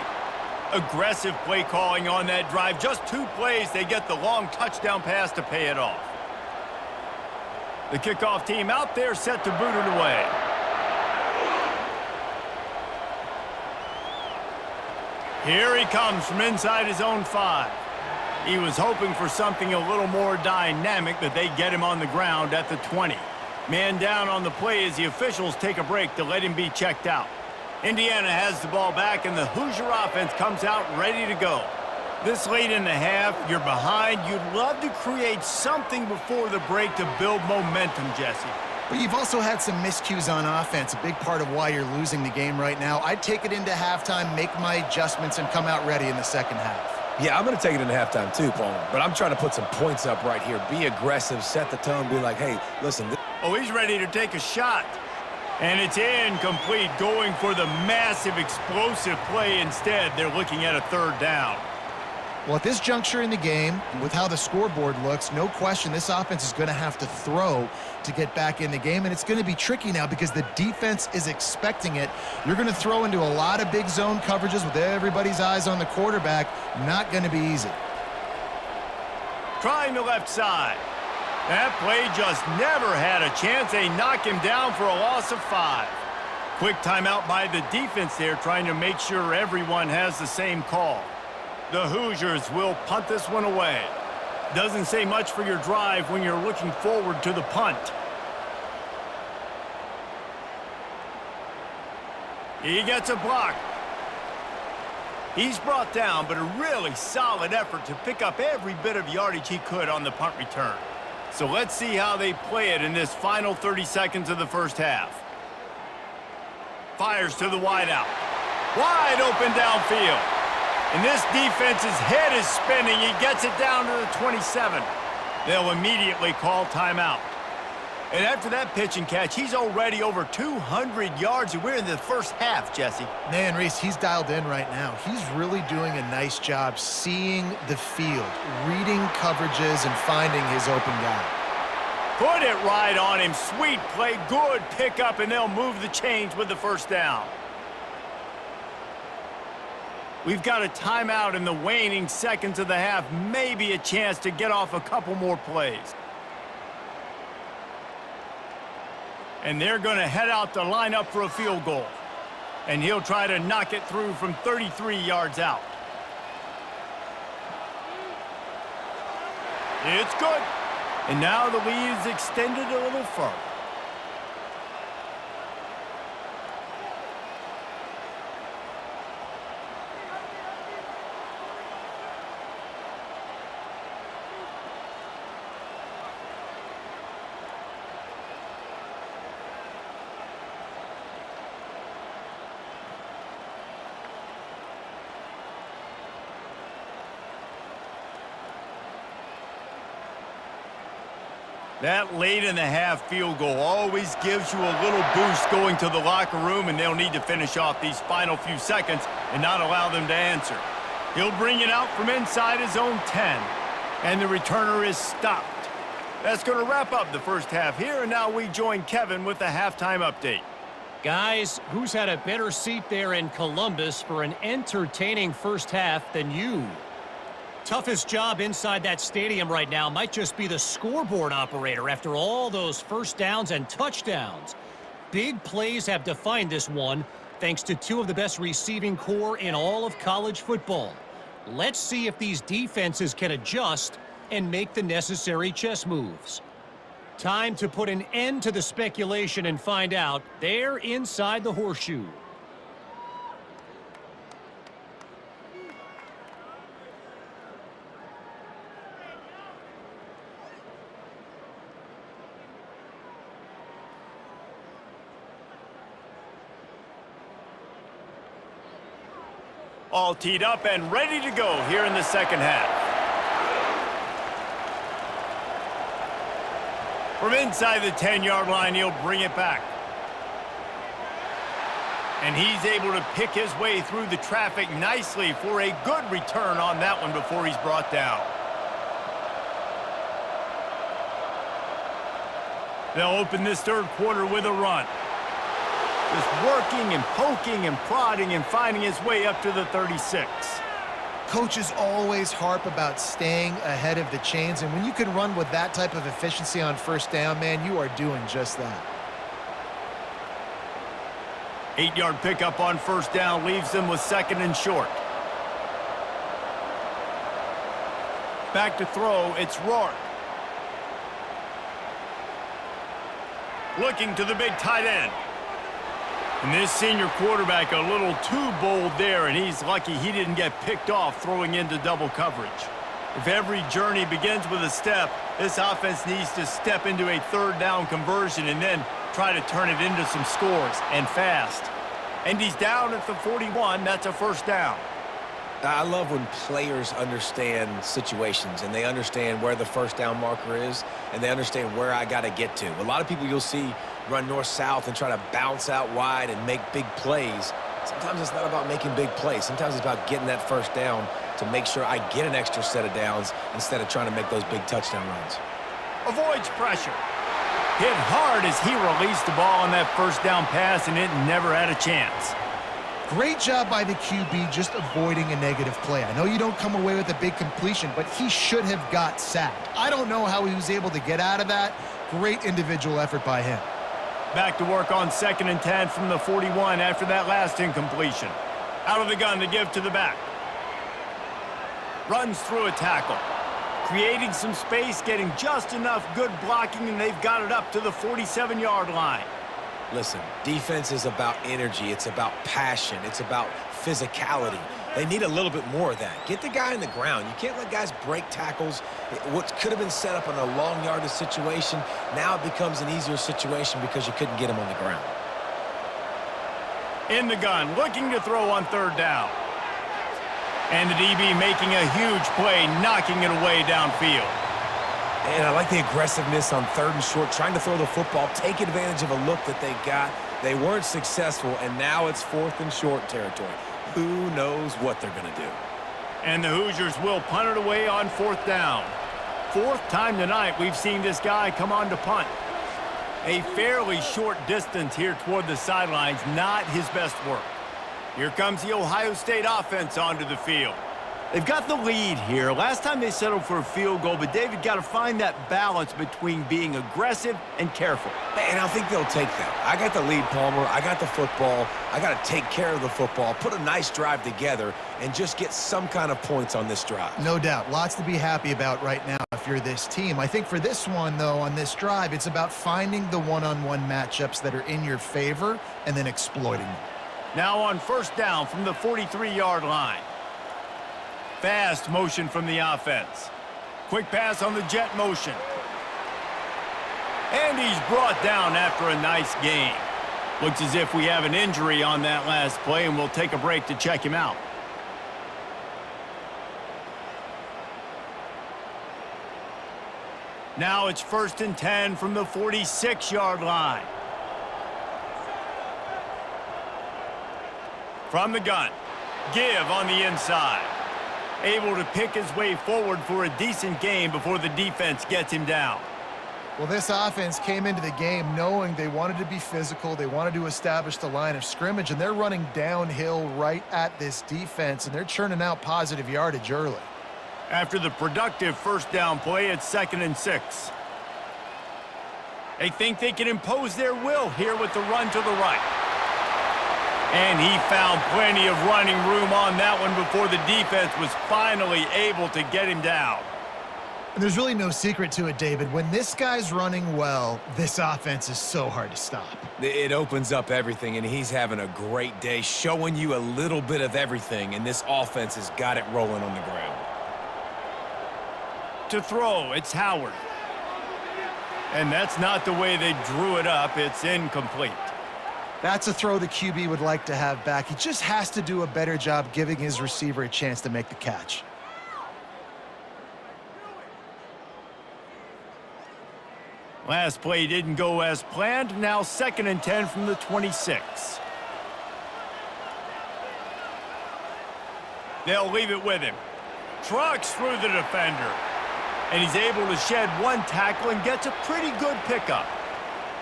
Aggressive play calling on that drive. Just 2 plays, they get the long touchdown pass to pay it off. The kickoff team out there set to boot it away. Here he comes from inside his own 5. He was hoping for something a little more dynamic, but they get him on the ground at the 20. Man down on the play as the officials take a break to let him be checked out. Indiana has the ball back, and the Hoosier offense comes out ready to go. This late in the half, you're behind. You'd love to create something before the break to build momentum, Jesse. But you've also had some miscues on offense, a big part of why you're losing the game right now. I'd take it into halftime, make my adjustments, and come out ready in the second half. Yeah, I'm going to take it into halftime too, Paul. But I'm trying to put some points up right here. Be aggressive, set the tone, be like, hey, listen. Oh, he's ready to take a shot. And it's incomplete, going for the massive explosive play instead. They're looking at a third down. Well, at this juncture in the game, with how the scoreboard looks, no question this offense is going to have to throw to get back in the game, and it's going to be tricky now because the defense is expecting it. You're going to throw into a lot of big zone coverages with everybody's eyes on the quarterback. Not going to be easy. Trying the left side. That play just never had a chance. They knock him down for a loss of 5. Quick timeout by the defense there, trying to make sure everyone has the same call. The Hoosiers will punt this one away. Doesn't say much for your drive when you're looking forward to the punt. He gets a block. He's brought down, but a really solid effort to pick up every bit of yardage he could on the punt return. So let's see how they play it in this final 30 seconds of the first half. Fires to the wideout. Wide open downfield. And this defense's head is spinning. He gets it down to the 27. They'll immediately call timeout. And after that pitch and catch, he's already over 200 yards, and we're in the first half, Jesse. Man, Reese, he's dialed in right now. He's really doing a nice job seeing the field, reading coverages, and finding his open guy. Put it right on him. Sweet play, good pickup, and they'll move the chains with the first down. We've got a timeout in the waning seconds of the half. Maybe a chance to get off a couple more plays. And they're going to head out to line up for a field goal. And he'll try to knock it through from 33 yards out. It's good. And now the lead is extended a little further. That late in the half field goal always gives you a little boost going to the locker room, and they'll need to finish off these final few seconds and not allow them to answer. He'll bring it out from inside his own 10, and the returner is stopped. That's going to wrap up the first half here, and now we join Kevin with the halftime update. Guys, who's had a better seat there in Columbus for an entertaining first half than you? Toughest job inside that stadium right now might just be the scoreboard operator after all those first downs and touchdowns. Big plays have defined this one, thanks to two of the best receiving corps in all of college football. Let's see if these defenses can adjust and make the necessary chess moves. Time to put an end to the speculation and find out. They're inside the horseshoe. All teed up and ready to go here in the second half. From inside the 10-yard line, he'll bring it back. And he's able to pick his way through the traffic nicely for a good return on that one before he's brought down. They'll open this third quarter with a run. Just working and poking and prodding and finding his way up to the 36. Coaches always harp about staying ahead of the chains, and when you can run with that type of efficiency on first down, man, you are doing just that. 8-yard pickup on first down leaves them with second and short. Back to throw, it's Rourke. Looking to the big tight end. And this senior quarterback a little too bold there, and he's lucky he didn't get picked off throwing into double coverage. If every journey begins with a step, this offense needs to step into a third down conversion and then try to turn it into some scores, and fast. And he's down at the 41. That's a first down. I love when players understand situations and they understand where the first down marker is and they understand where I got to get to. A lot of people you'll see run north-south and try to bounce out wide and make big plays. Sometimes it's not about making big plays. Sometimes it's about getting that first down to make sure I get an extra set of downs instead of trying to make those big touchdown runs. Avoids pressure. Hit hard as he released the ball on that first down pass, and it never had a chance. Great job by the QB just avoiding a negative play. I know you don't come away with a big completion, but he should have got sacked. I don't know how he was able to get out of that. Great individual effort by him. Back to work on 2nd and 10 from the 41 after that last incompletion. Out of the gun to give to the back. Runs through a tackle. Creating some space, getting just enough good blocking, and they've got it up to the 47-yard line. Listen, defense is about energy. It's about passion. It's about physicality. They need a little bit more of that. Get the guy in the ground. You can't let guys break tackles. What could have been set up in a long yardage situation, now it becomes an easier situation because you couldn't get him on the ground. In the gun, looking to throw on 3rd down. And the DB making a huge play, knocking it away downfield. And I like the aggressiveness on 3rd and short, trying to throw the football, take advantage of a look that they got. They weren't successful, and now it's 4th and short territory. Who knows what they're going to do? And the Hoosiers will punt it away on 4th down. 4th time tonight we've seen this guy come on to punt. A fairly short distance here toward the sidelines, not his best work. Here comes the Ohio State offense onto the field. They've got the lead here. Last time they settled for a field goal, but David got to find that balance between being aggressive and careful. And I think they'll take that. I got the lead, Palmer. I got the football. I got to take care of the football, put a nice drive together, and just get some kind of points on this drive. No doubt. Lots to be happy about right now if you're this team. I think for this one, though, on this drive, it's about finding the one-on-one matchups that are in your favor and then exploiting them. Now on 1st down from the 43-yard line. Fast motion from the offense. Quick pass on the jet motion. And he's brought down after a nice gain. Looks as if we have an injury on that last play, and we'll take a break to check him out. Now it's 1st and 10 from the 46-yard line. From the gun. Give on the inside. Able to pick his way forward for a decent gain before the defense gets him down. Well, this offense came into the game knowing they wanted to be physical. They wanted to establish the line of scrimmage, and they're running downhill right at this defense, and they're churning out positive yardage early. After the productive 1st down play, it's 2nd and 6. They think they can impose their will here with the run to the right. And he found plenty of running room on that one before the defense was finally able to get him down. And there's really no secret to it, David. When this guy's running well, this offense is so hard to stop. It opens up everything, and he's having a great day, showing you a little bit of everything, and this offense has got it rolling on the ground. To throw, it's Howard. And that's not the way they drew it up. It's incomplete. That's a throw the QB would like to have back. He just has to do a better job giving his receiver a chance to make the catch. Last play didn't go as planned. Now 2nd and 10 from the 26. They'll leave it with him. Trucks through the defender. And he's able to shed one tackle and gets a pretty good pickup.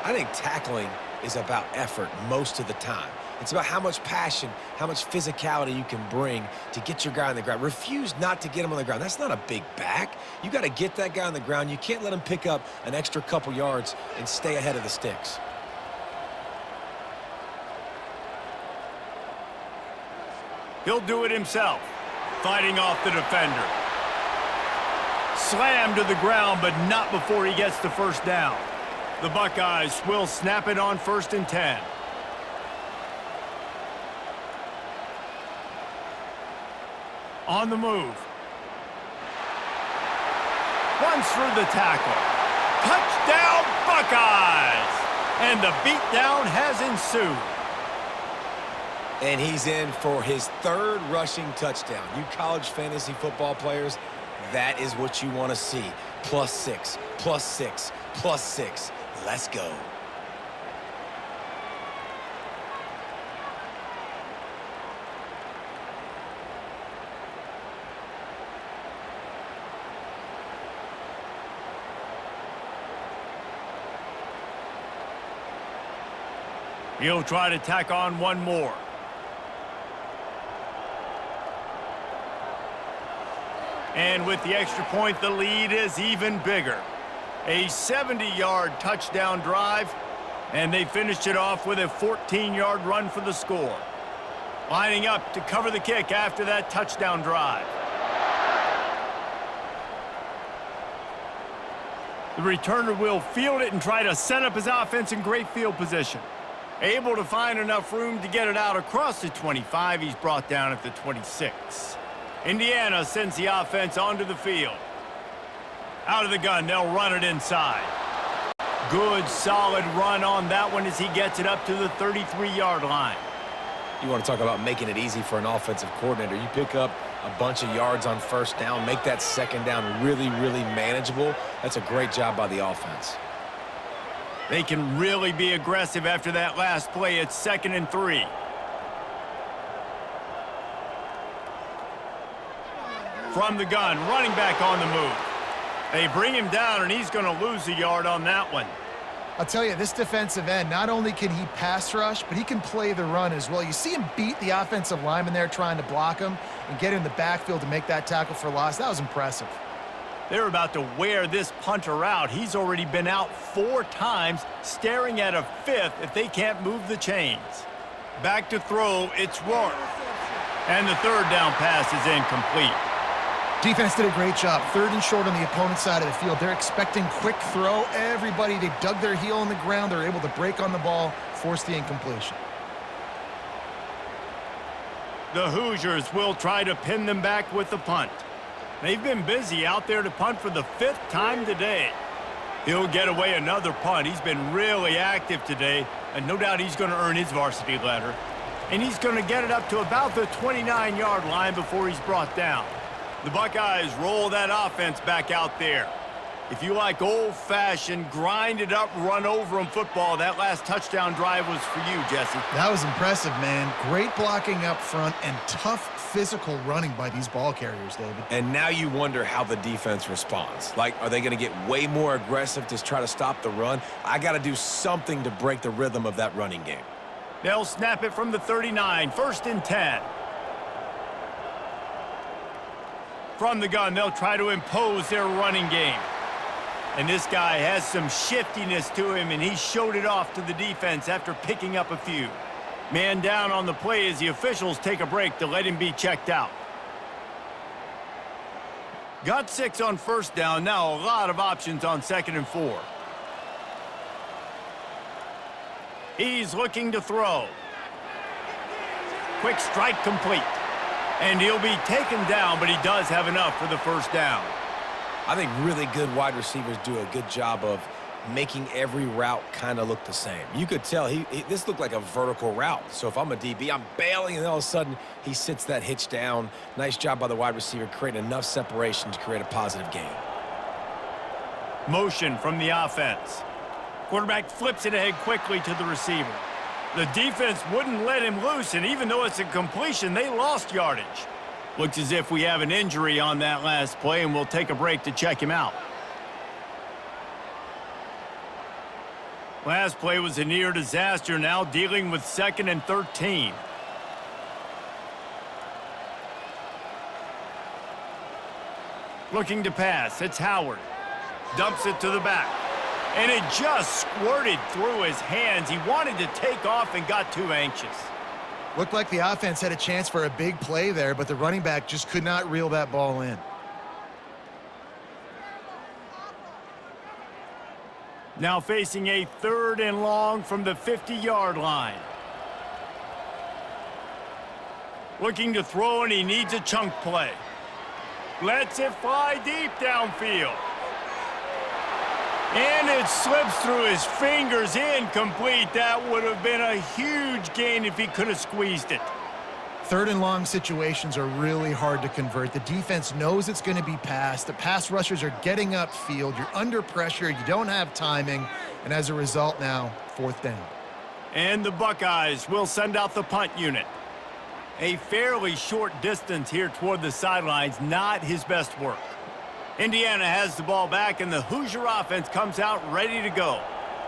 I think tackling is about effort most of the time. It's about how much passion, how much physicality you can bring to get your guy on the ground. Refuse not to get him on the ground. That's not a big back. You got to get that guy on the ground. You can't let him pick up an extra couple yards and stay ahead of the sticks. He'll do it himself, fighting off the defender. Slammed to the ground, but not before he gets the 1st down. The Buckeyes will snap it on 1st and 10. On the move. Runs through the tackle. Touchdown, Buckeyes! And the beatdown has ensued. And he's in for his 3rd rushing touchdown. You college fantasy football players, that is what you want to see. +6, +6, +6. Let's go. He'll try to tack on one more. And with the extra point, the lead is even bigger. A 70-yard touchdown drive, and they finished it off with a 14-yard run for the score. Lining up to cover the kick after that touchdown drive. The returner will field it and try to set up his offense in great field position. Able to find enough room to get it out across the 25. He's brought down at the 26. Indiana sends the offense onto the field. Out of the gun, they'll run it inside. Good, solid run on that one as he gets it up to the 33-yard line. You want to talk about making it easy for an offensive coordinator. You pick up a bunch of yards on first down, make that second down really, really manageable. That's a great job by the offense. They can really be aggressive after that last play. It's 2nd and 3. From the gun, running back on the move. They bring him down, and he's going to lose a yard on that one. I'll tell you, this defensive end, not only can he pass rush, but he can play the run as well. You see him beat the offensive lineman there trying to block him and get in the backfield to make that tackle for loss. That was impressive. They're about to wear this punter out. He's already been out 4 times, staring at a 5th if they can't move the chains. Back to throw, it's Rourke. And the 3rd down pass is incomplete. Defense did a great job. 3rd and short on the opponent's side of the field. They're expecting quick throw. Everybody, they dug their heel in the ground. They're able to break on the ball, force the incompletion. The Hoosiers will try to pin them back with the punt. They've been busy out there to punt for the 5th time today. He'll get away another punt. He's been really active today, and no doubt he's going to earn his varsity letter. And he's going to get it up to about the 29-yard line before he's brought down. The Buckeyes roll that offense back out there. If you like old-fashioned, grind-it-up, run-over-'em football, that last touchdown drive was for you, Jesse. That was impressive, man. Great blocking up front and tough physical running by these ball carriers, David. And now you wonder how the defense responds. Like, are they going to get way more aggressive to try to stop the run? I got to do something to break the rhythm of that running game. They'll snap it from the 39, 1st and 10. From the gun, they'll try to impose their running game. And this guy has some shiftiness to him, and he showed it off to the defense after picking up a few. Man down on the play as the officials take a break to let him be checked out. Got 6 on 1st down, now a lot of options on 2nd and 4. He's looking to throw. Quick strike complete. And he'll be taken down, but he does have enough for the 1st down. I think really good wide receivers do a good job of making every route kind of look the same. You could tell this looked like a vertical route. So if I'm a DB, I'm bailing, and all of a sudden he sits that hitch down. Nice job by the wide receiver, creating enough separation to create a positive gain. Motion from the offense. Quarterback flips it ahead quickly to the receiver. The defense wouldn't let him loose, and even though it's a completion, they lost yardage. Looks as if we have an injury on that last play, and we'll take a break to check him out. Last play was a near disaster, now dealing with 2nd and 13. Looking to pass, it's Howard. Dumps it to the back. And it just squirted through his hands. He wanted to take off and got too anxious. Looked like the offense had a chance for a big play there, but the running back just could not reel that ball in. Now facing a 3rd and long from the 50-yard line. Looking to throw, and he needs a chunk play. Lets it fly deep downfield. And it slips through his fingers, incomplete. That would have been a huge gain if he could have squeezed it. 3rd and long situations are really hard to convert. The defense knows it's going to be passed. The pass rushers are getting upfield. You're under pressure. You don't have timing. And as a result now, 4th down. And the Buckeyes will send out the punt unit. A fairly short distance here toward the sidelines, not his best work. Indiana has the ball back, and the Hoosier offense comes out ready to go.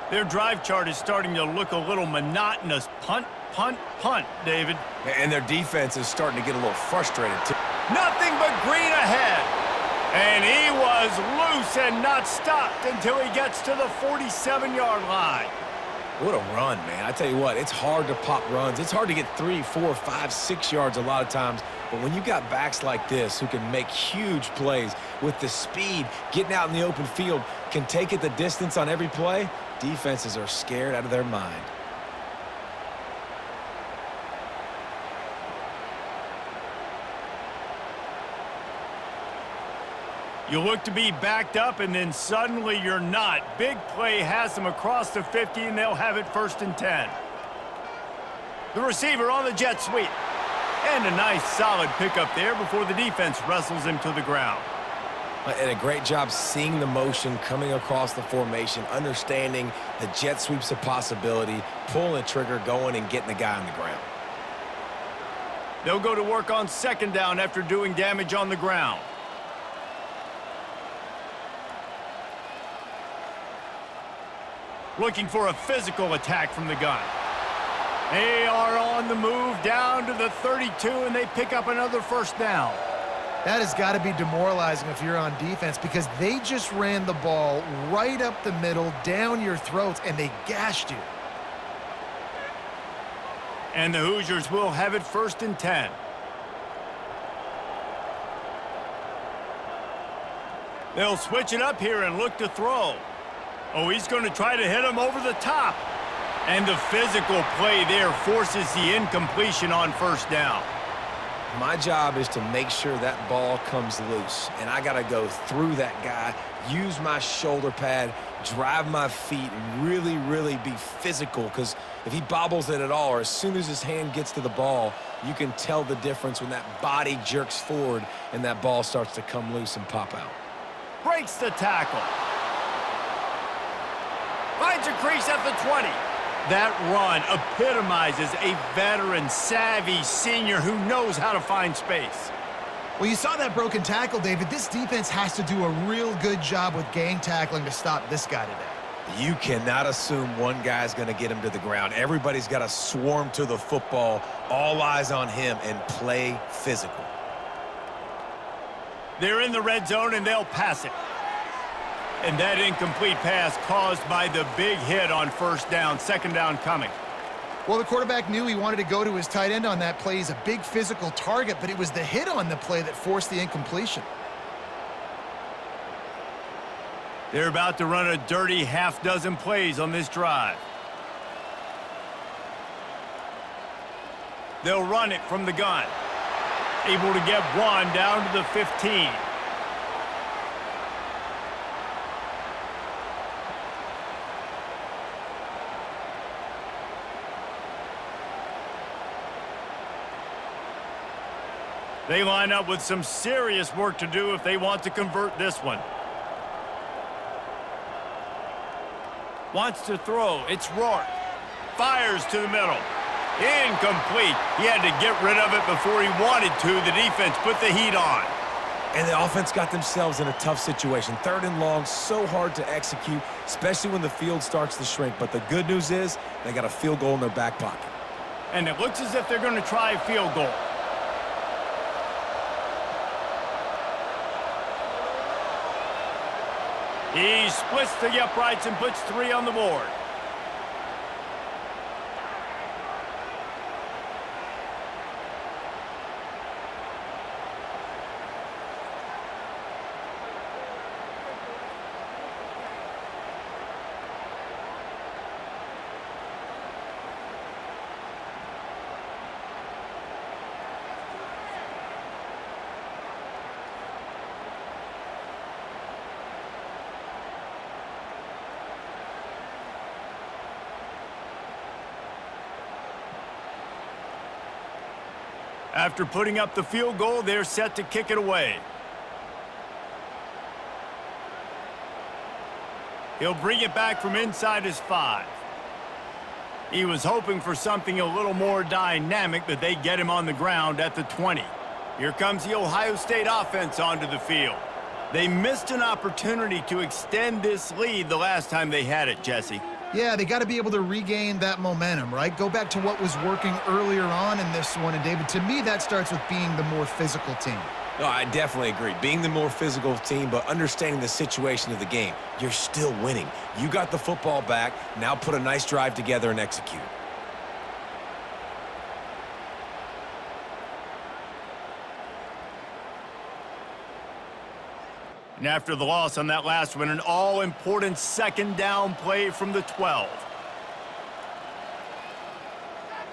Their drive chart is starting to look a little monotonous. Punt, punt, punt, David. And their defense is starting to get a little frustrated, too. Nothing but green ahead. And he was loose and not stopped until he gets to the 47-yard line. What a run, man. I tell you what, it's hard to pop runs. It's hard to get 3, 4, 5, 6 yards a lot of times. But when you got backs like this who can make huge plays with the speed, getting out in the open field, can take it the distance on every play, defenses are scared out of their mind. You look to be backed up, and then suddenly you're not. Big play has them across the 50, and they'll have it 1st and 10. The receiver on the jet sweep. And a nice, solid pickup there before the defense wrestles him to the ground. And a great job seeing the motion coming across the formation, understanding the jet sweep's a possibility, pulling the trigger, going and getting the guy on the ground. They'll go to work on 2nd down after doing damage on the ground. Looking for a physical attack from the gun. They are on the move down to the 32, and they pick up another 1st down. That has got to be demoralizing if you're on defense, because they just ran the ball right up the middle, down your throats, and they gashed you. And the Hoosiers will have it 1st and 10. They'll switch it up here and look to throw. Oh, he's going to try to hit him over the top. And the physical play there forces the incompletion on 1st down. My job is to make sure that ball comes loose, and I got to go through that guy, use my shoulder pad, drive my feet, and really, really be physical, because if he bobbles it at all, or as soon as his hand gets to the ball, you can tell the difference when that body jerks forward and that ball starts to come loose and pop out. Breaks the tackle. Finds a crease at the 20. That run epitomizes a veteran, savvy senior who knows how to find space. Well, you saw that broken tackle, David. This defense has to do a real good job with gang tackling to stop this guy today. You cannot assume one guy's going to get him to the ground. Everybody's got to swarm to the football, all eyes on him, and play physical. They're in the red zone, and they'll pass it. And that incomplete pass caused by the big hit on 1st down, 2nd down coming. Well, the quarterback knew he wanted to go to his tight end on that play. He's a big physical target, but it was the hit on the play that forced the incompletion. They're about to run a dirty half-dozen plays on this drive. They'll run it from the gun. Able to get one down to the 15. They line up with some serious work to do if they want to convert this one. Wants to throw. It's Rourke. Fires to the middle. Incomplete. He had to get rid of it before he wanted to. The defense put the heat on. And the offense got themselves in a tough situation. 3rd and long, so hard to execute, especially when the field starts to shrink. But the good news is they got a field goal in their back pocket. And it looks as if they're going to try a field goal. He splits the uprights and puts 3 on the board. After putting up the field goal, they're set to kick it away. He'll bring it back from inside his 5. He was hoping for something a little more dynamic, but they get him on the ground at the 20. Here comes the Ohio State offense onto the field. They missed an opportunity to extend this lead the last time they had it, Jesse. Yeah, they got to be able to regain that momentum, right? Go back to what was working earlier on in this one. And, David, to me, that starts with being the more physical team. No, I definitely agree. Being the more physical team, but understanding the situation of the game. You're still winning. You got the football back. Now put a nice drive together and execute. And after the loss on that last one, an all-important second down play from the 12.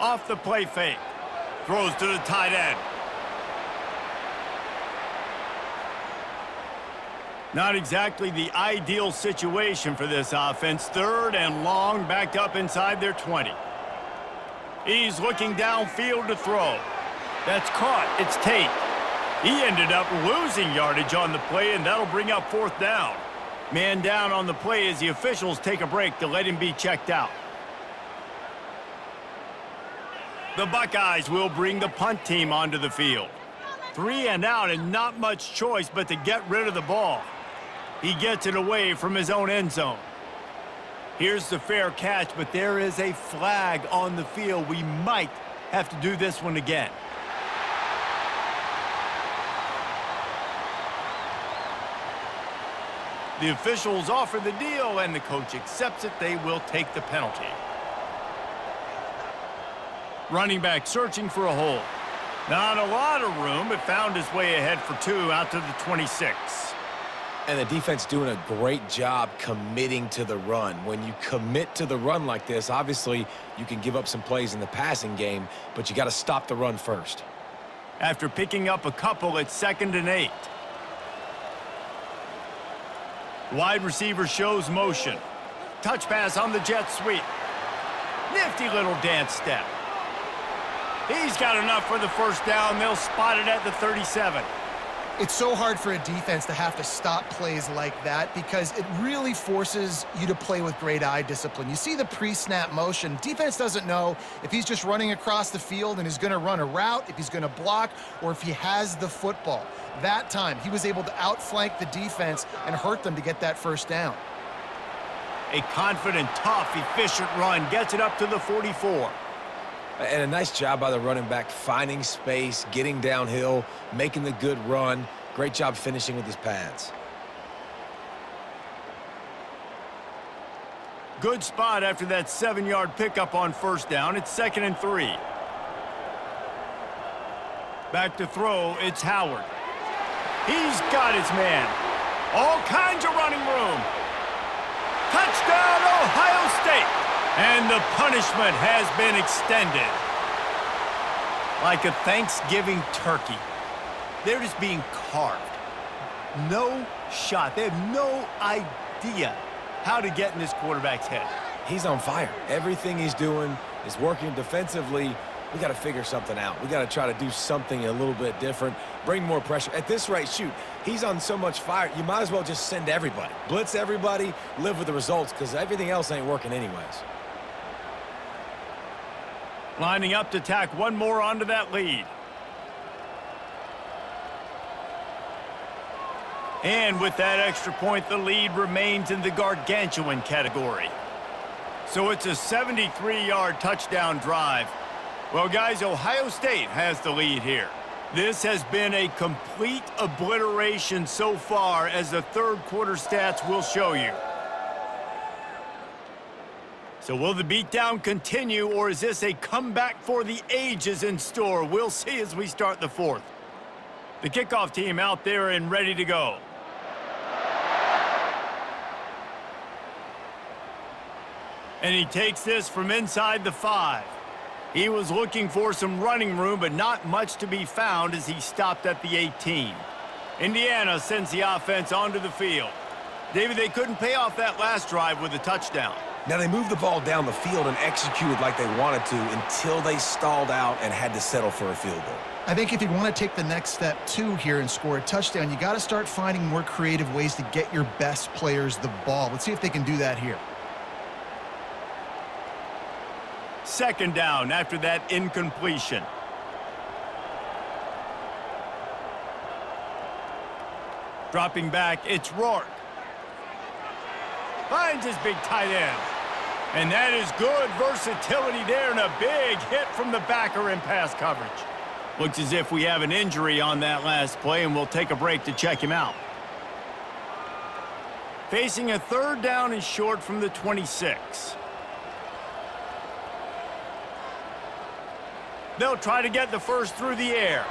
Off the play fake. Throws to the tight end. Not exactly the ideal situation for this offense. Third and long, backed up inside their 20. He's looking downfield to throw. That's caught. It's Tate. He ended up losing yardage on the play, and that'll bring up fourth down. Man down on the play as the officials take a break to let him be checked out. The Buckeyes will bring the punt team onto the field. 3 and out and not much choice but to get rid of the ball. He gets it away from his own end zone. Here's the fair catch, but there is a flag on the field. We might have to do this one again. The officials offer the deal, and the coach accepts it. They will take the penalty. Running back searching for a hole. Not a lot of room, but found his way ahead for 2 out to the 26. And the defense doing a great job committing to the run. When you commit to the run like this, obviously you can give up some plays in the passing game, but you got to stop the run first. After picking up a couple, it's 2nd and 8. Wide receiver shows motion. Touch pass on the jet sweep. Nifty little dance step. He's got enough for the first down. They'll spot it at the 37. It's so hard for a defense to have to stop plays like that because it really forces you to play with great eye discipline. You see the pre-snap motion. Defense doesn't know if he's just running across the field and is going to run a route, if he's going to block, or if he has the football. That time, he was able to outflank the defense and hurt them to get that first down. A confident, tough, efficient run gets it up to the 44. And a nice job by the running back, finding space, getting downhill, making the good run. Great job finishing with his pads. Good spot after that 7-yard pickup on first down. It's 2nd and 3. Back to throw, it's Howard. He's got his man. All kinds of running room. Touchdown, Ohio State. And the punishment has been extended. Like a Thanksgiving turkey. They're just being carved. No shot. They have no idea how to get in this quarterback's head. He's on fire. Everything he's doing is working defensively. We got to figure something out. We got to try to do something a little bit different, bring more pressure. At this rate, shoot, he's on so much fire, you might as well just send everybody. Blitz everybody, live with the results, because everything else ain't working anyways. Lining up to tack one more onto that lead. And with that extra point, the lead remains in the gargantuan category. So it's a 73-yard touchdown drive. Well, guys, Ohio State has the lead here. This has been a complete obliteration so far, as the third quarter stats will show you. So will the beatdown continue, or is this a comeback for the ages in store? We'll see as we start the fourth. The kickoff team out there and ready to go. And he takes this from inside the 5. He was looking for some running room, but not much to be found as he stopped at the 18. Indiana sends the offense onto the field. David, they couldn't pay off that last drive with a touchdown. Now, they moved the ball down the field and executed like they wanted to until they stalled out and had to settle for a field goal. I think if you want to take the next step, too, here and score a touchdown, you got to start finding more creative ways to get your best players the ball. Let's see if they can do that here. Second down after that incompletion. Dropping back, it's Rourke. Finds his big tight end. And that is good versatility there and a big hit from the backer in pass coverage. Looks as if we have an injury on that last play, and we'll take a break to check him out. Facing a third down and short from the 26. They'll try to get the first through the air.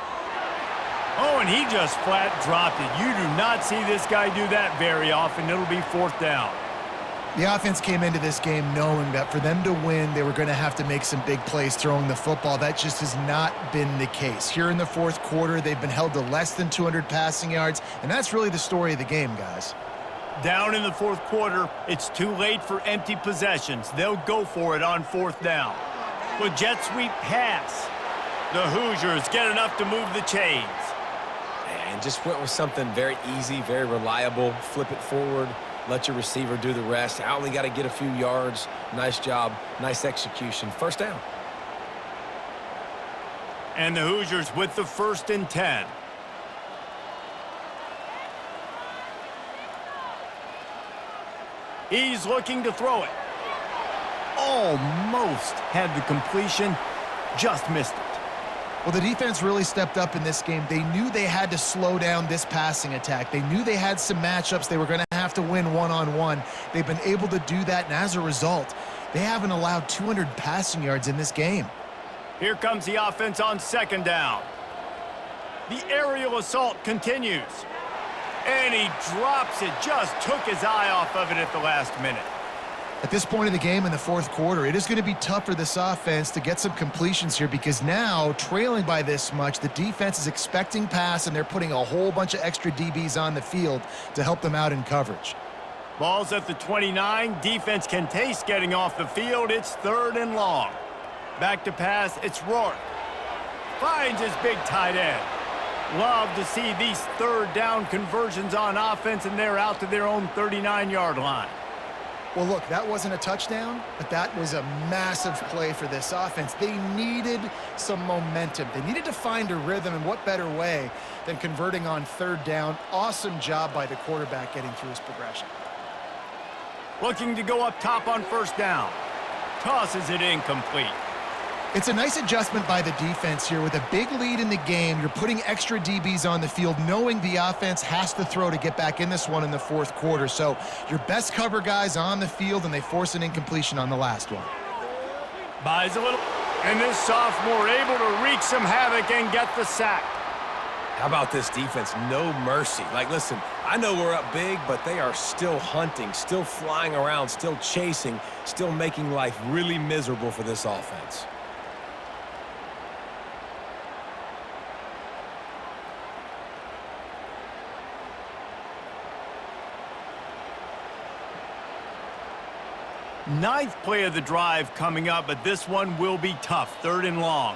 Oh, and he just flat dropped it. You do not see this guy do that very often. It'll be fourth down. The offense came into this game knowing that for them to win, they were going to have to make some big plays throwing the football. That just has not been the case. Here in the fourth quarter, they've been held to less than 200 passing yards, and that's really the story of the game, guys. Down in the fourth quarter, it's too late for empty possessions. They'll go for it on fourth down. With jet sweep pass, the Hoosiers get enough to move the chains. And just went with something very easy, very reliable. Flip it forward, let your receiver do the rest. I only got to get a few yards. Nice job, nice execution. First down. And the Hoosiers with the 1st and 10. He's looking to throw it. Almost had the completion, just missed it. Well, the defense really stepped up in this game. They knew they had to slow down this passing attack. They knew they had some matchups they were going to have to win one-on-one. They've been able to do that, and as a result, they haven't allowed 200 passing yards in this game. Here comes the offense on 2nd down. The aerial assault continues. And he drops it, just took his eye off of it at the last minute. At this point of the game in the fourth quarter, it is going to be tough for this offense to get some completions here because now, trailing by this much, the defense is expecting pass, and they're putting a whole bunch of extra DBs on the field to help them out in coverage. Ball's at the 29. Defense can taste getting off the field. It's 3rd and long. Back to pass, it's Rourke. Finds his big tight end. Love to see these 3rd down conversions on offense, and they're out to their own 39-yard line. Well, look, that wasn't a touchdown, but that was a massive play for this offense. They needed some momentum. They needed to find a rhythm, and what better way than converting on 3rd down. Awesome job by the quarterback getting through his progression. Looking to go up top on 1st down. Tosses it incomplete. It's a nice adjustment by the defense here. With a big lead in the game, you're putting extra DBs on the field, knowing the offense has to throw to get back in this one in the fourth quarter. So your best cover guys on the field, and they force an incompletion on the last one. Buys a little, and this sophomore able to wreak some havoc and get the sack. How about this defense? No mercy. Like, listen, I know we're up big, but they are still hunting, still flying around, still chasing, still making life really miserable for this offense. Ninth play of the drive coming up, but this one will be tough. 3rd and long.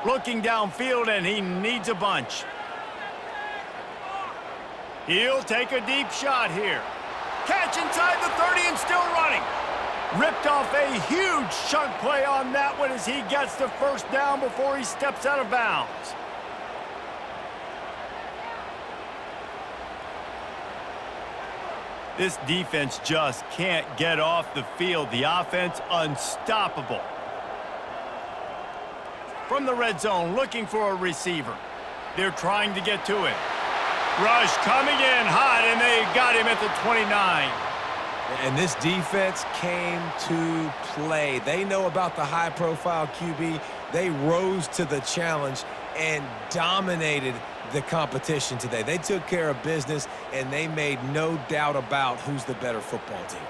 Looking downfield, and he needs a bunch. He'll take a deep shot here. Catch inside the 30 and still running. Ripped off a huge chunk play on that one as he gets the 1st down before he steps out of bounds. This defense just can't get off the field. The offense unstoppable. From the red zone, looking for a receiver. They're trying to get to it. Rush coming in hot, and they got him at the 29. And this defense came to play. They know about the high-profile QB. They rose to the challenge and dominated the competition today. They took care of business, and they made no doubt about who's the better football team.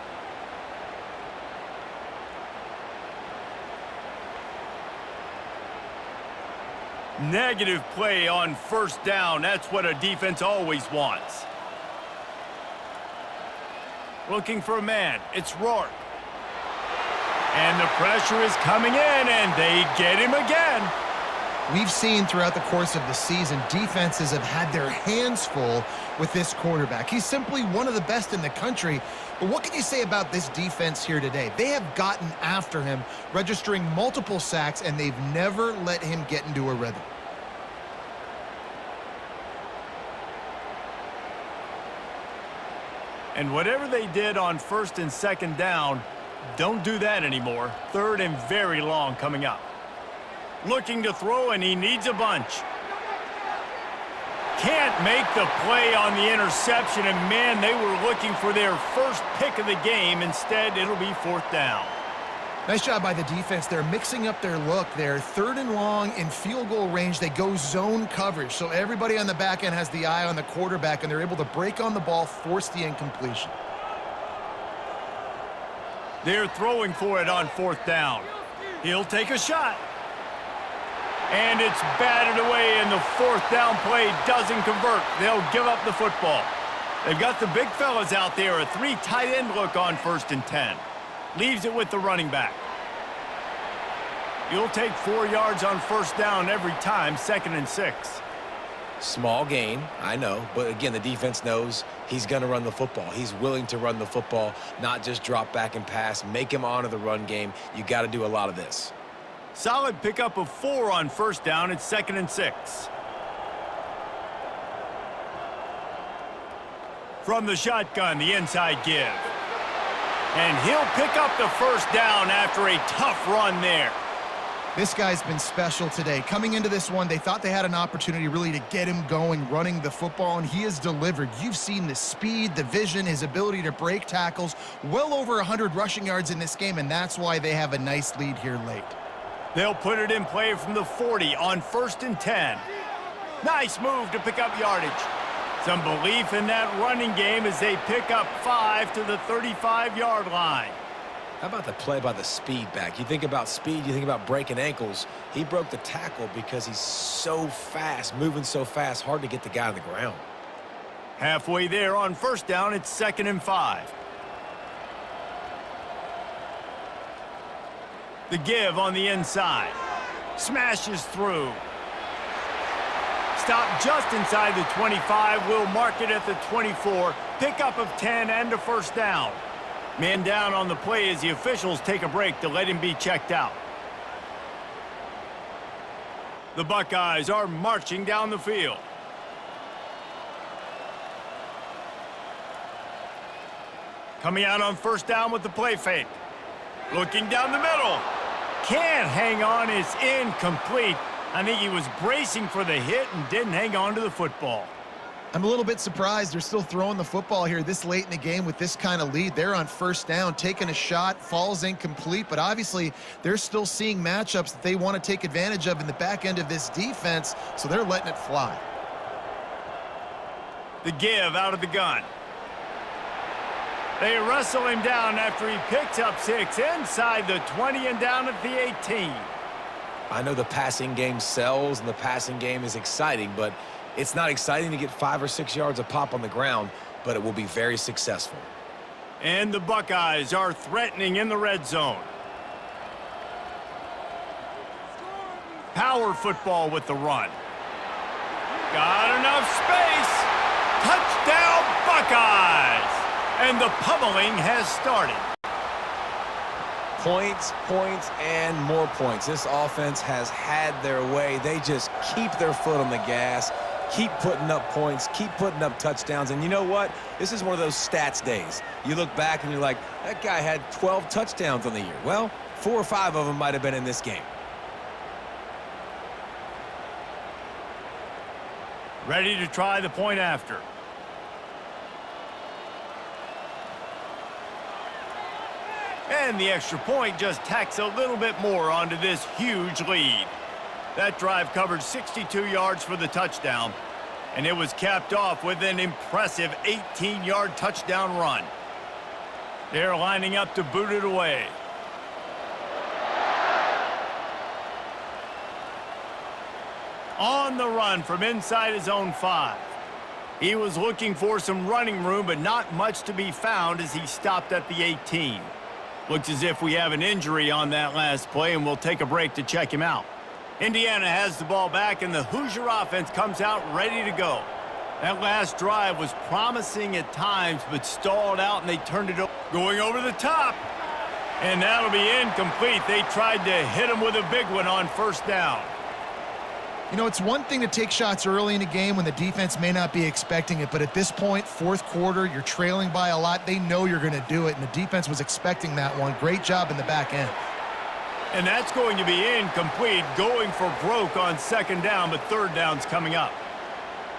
Negative play on 1st down. That's what a defense always wants. Looking for a man. It's Rourke. And the pressure is coming in, and they get him again. We've seen throughout the course of the season, defenses have had their hands full with this quarterback. He's simply one of the best in the country. But what can you say about this defense here today? They have gotten after him, registering multiple sacks, and they've never let him get into a rhythm. And whatever they did on first and second down, don't do that anymore. Third and very long coming up. Looking to throw, and he needs a bunch. Can't make the play on the interception, and man, they were looking for their first pick of the game. Instead, it'll be fourth down. Nice job by the defense. They're mixing up their look. They're third and long in field goal range. They go zone coverage, so everybody on the back end has the eye on the quarterback, and they're able to break on the ball, force the incompletion. They're throwing for it on fourth down. He'll take a shot. And it's batted away, and the fourth down play doesn't convert. They'll give up the football. They've got the big fellas out there, a 3 tight end look on first and 10. Leaves it with the running back. You'll take 4 yards on first down every time, second and 6. Small gain, I know, but again, the defense knows he's going to run the football. He's willing to run the football, not just drop back and pass, make him honor the run game. You got to do a lot of this. Solid pickup of 4 on first down. It's second and 6. From the shotgun, the inside give. And he'll pick up the first down after a tough run there. This guy's been special today. Coming into this one, they thought they had an opportunity really to get him going, running the football, and he has delivered. You've seen the speed, the vision, his ability to break tackles. Well over 100 rushing yards in this game, and that's why they have a nice lead here late. They'll put it in play from the 40 on first and 10. Nice move to pick up yardage. Some belief in that running game as they pick up 5 to the 35-yard line. How about the play by the speed back? You think about speed, you think about breaking ankles. He broke the tackle because he's so fast, moving so fast, hard to get the guy on the ground. Halfway there on first down, it's second and 5. The give on the inside. Smashes through. Stop just inside the 25. We'll mark it at the 24. Pickup of 10 and a first down. Man down on the play as the officials take a break to let him be checked out. The Buckeyes are marching down the field. Coming out on first down with the play fake. Looking down the middle. Can't hang on. It's incomplete. I think he was bracing for the hit and didn't hang on to the football. I'm a little bit surprised they're still throwing the football here this late in the game with this kind of lead. They're on first down, taking a shot, falls incomplete, but obviously they're still seeing matchups that they want to take advantage of in the back end of this defense, so they're letting it fly. The give out of the gun. They wrestle him down after he picks up 6 inside the 20 and down at the 18. I know the passing game sells and the passing game is exciting, but it's not exciting to get 5 or 6 yards a pop on the ground, but it will be very successful. And the Buckeyes are threatening in the red zone. Power football with the run. Got enough space. Touchdown, Buckeyes! And the pummeling has started. Points, points, and more points. This offense has had their way. They just keep their foot on the gas, keep putting up points, keep putting up touchdowns. And you know what? This is one of those stats days. You look back and you're like, that guy had 12 touchdowns on the year. Well, 4 or 5 of them might have been in this game. Ready to try the point after. And the extra point just tacks a little bit more onto this huge lead. That drive covered 62 yards for the touchdown, and it was capped off with an impressive 18-yard touchdown run. They're lining up to boot it away. On the run from inside his own 5. He was looking for some running room, but not much to be found as he stopped at the 18. Looks as if we have an injury on that last play, and we'll take a break to check him out. Indiana has the ball back, and the Hoosier offense comes out ready to go. That last drive was promising at times, but stalled out, and they turned it over. Going over the top, and that'll be incomplete. They tried to hit him with a big one on first down. You know, it's one thing to take shots early in a game when the defense may not be expecting it, but at this point, fourth quarter, you're trailing by a lot. They know you're going to do it, and the defense was expecting that one. Great job in the back end. And that's going to be incomplete, going for broke on second down, but third down's coming up.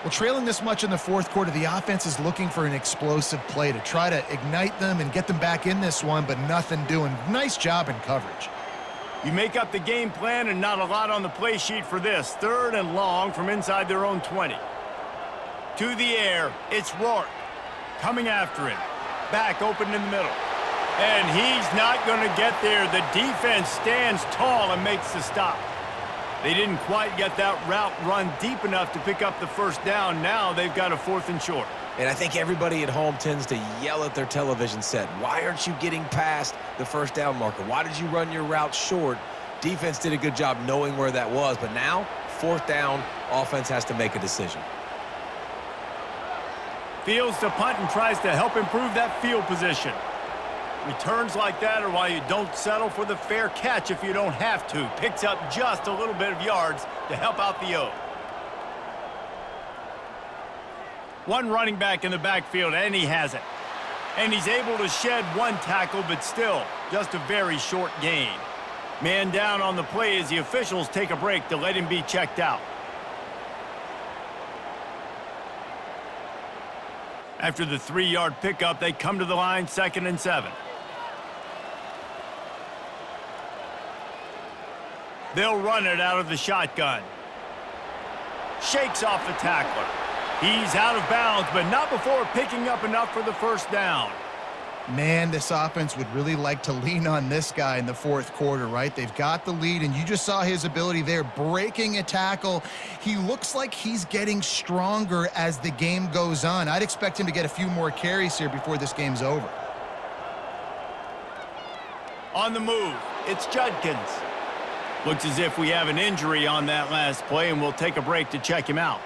Well, trailing this much in the fourth quarter, the offense is looking for an explosive play to try to ignite them and get them back in this one, but nothing doing. Nice job in coverage. You make up the game plan and not a lot on the play sheet for this. Third and long from inside their own 20. To the air, it's Rourke. Coming after him. Back open in the middle. And he's not going to get there. The defense stands tall and makes the stop. They didn't quite get that route run deep enough to pick up the first down. Now they've got a 4th and short. And I think everybody at home tends to yell at their television set. Why aren't you getting past the first down marker? Why did you run your route short? Defense did a good job knowing where that was, but now, 4th down, offense has to make a decision. Fields to punt and tries to help improve that field position. Returns like that are why you don't settle for the fair catch if you don't have to. Picks up just a little bit of yards to help out the O. One running back in the backfield, and he has it. And he's able to shed one tackle, but still, just a very short gain. Man down on the play as the officials take a break to let him be checked out. After the 3-yard pickup, they come to the line, 2nd and 7. They'll run it out of the shotgun. Shakes off the tackler. He's out of bounds, but not before picking up enough for the first down. Man, this offense would really like to lean on this guy in the fourth quarter, right? They've got the lead, and you just saw his ability there, breaking a tackle. He looks like he's getting stronger as the game goes on. I'd expect him to get a few more carries here before this game's over. On the move, it's Judkins. Looks as if we have an injury on that last play, and we'll take a break to check him out.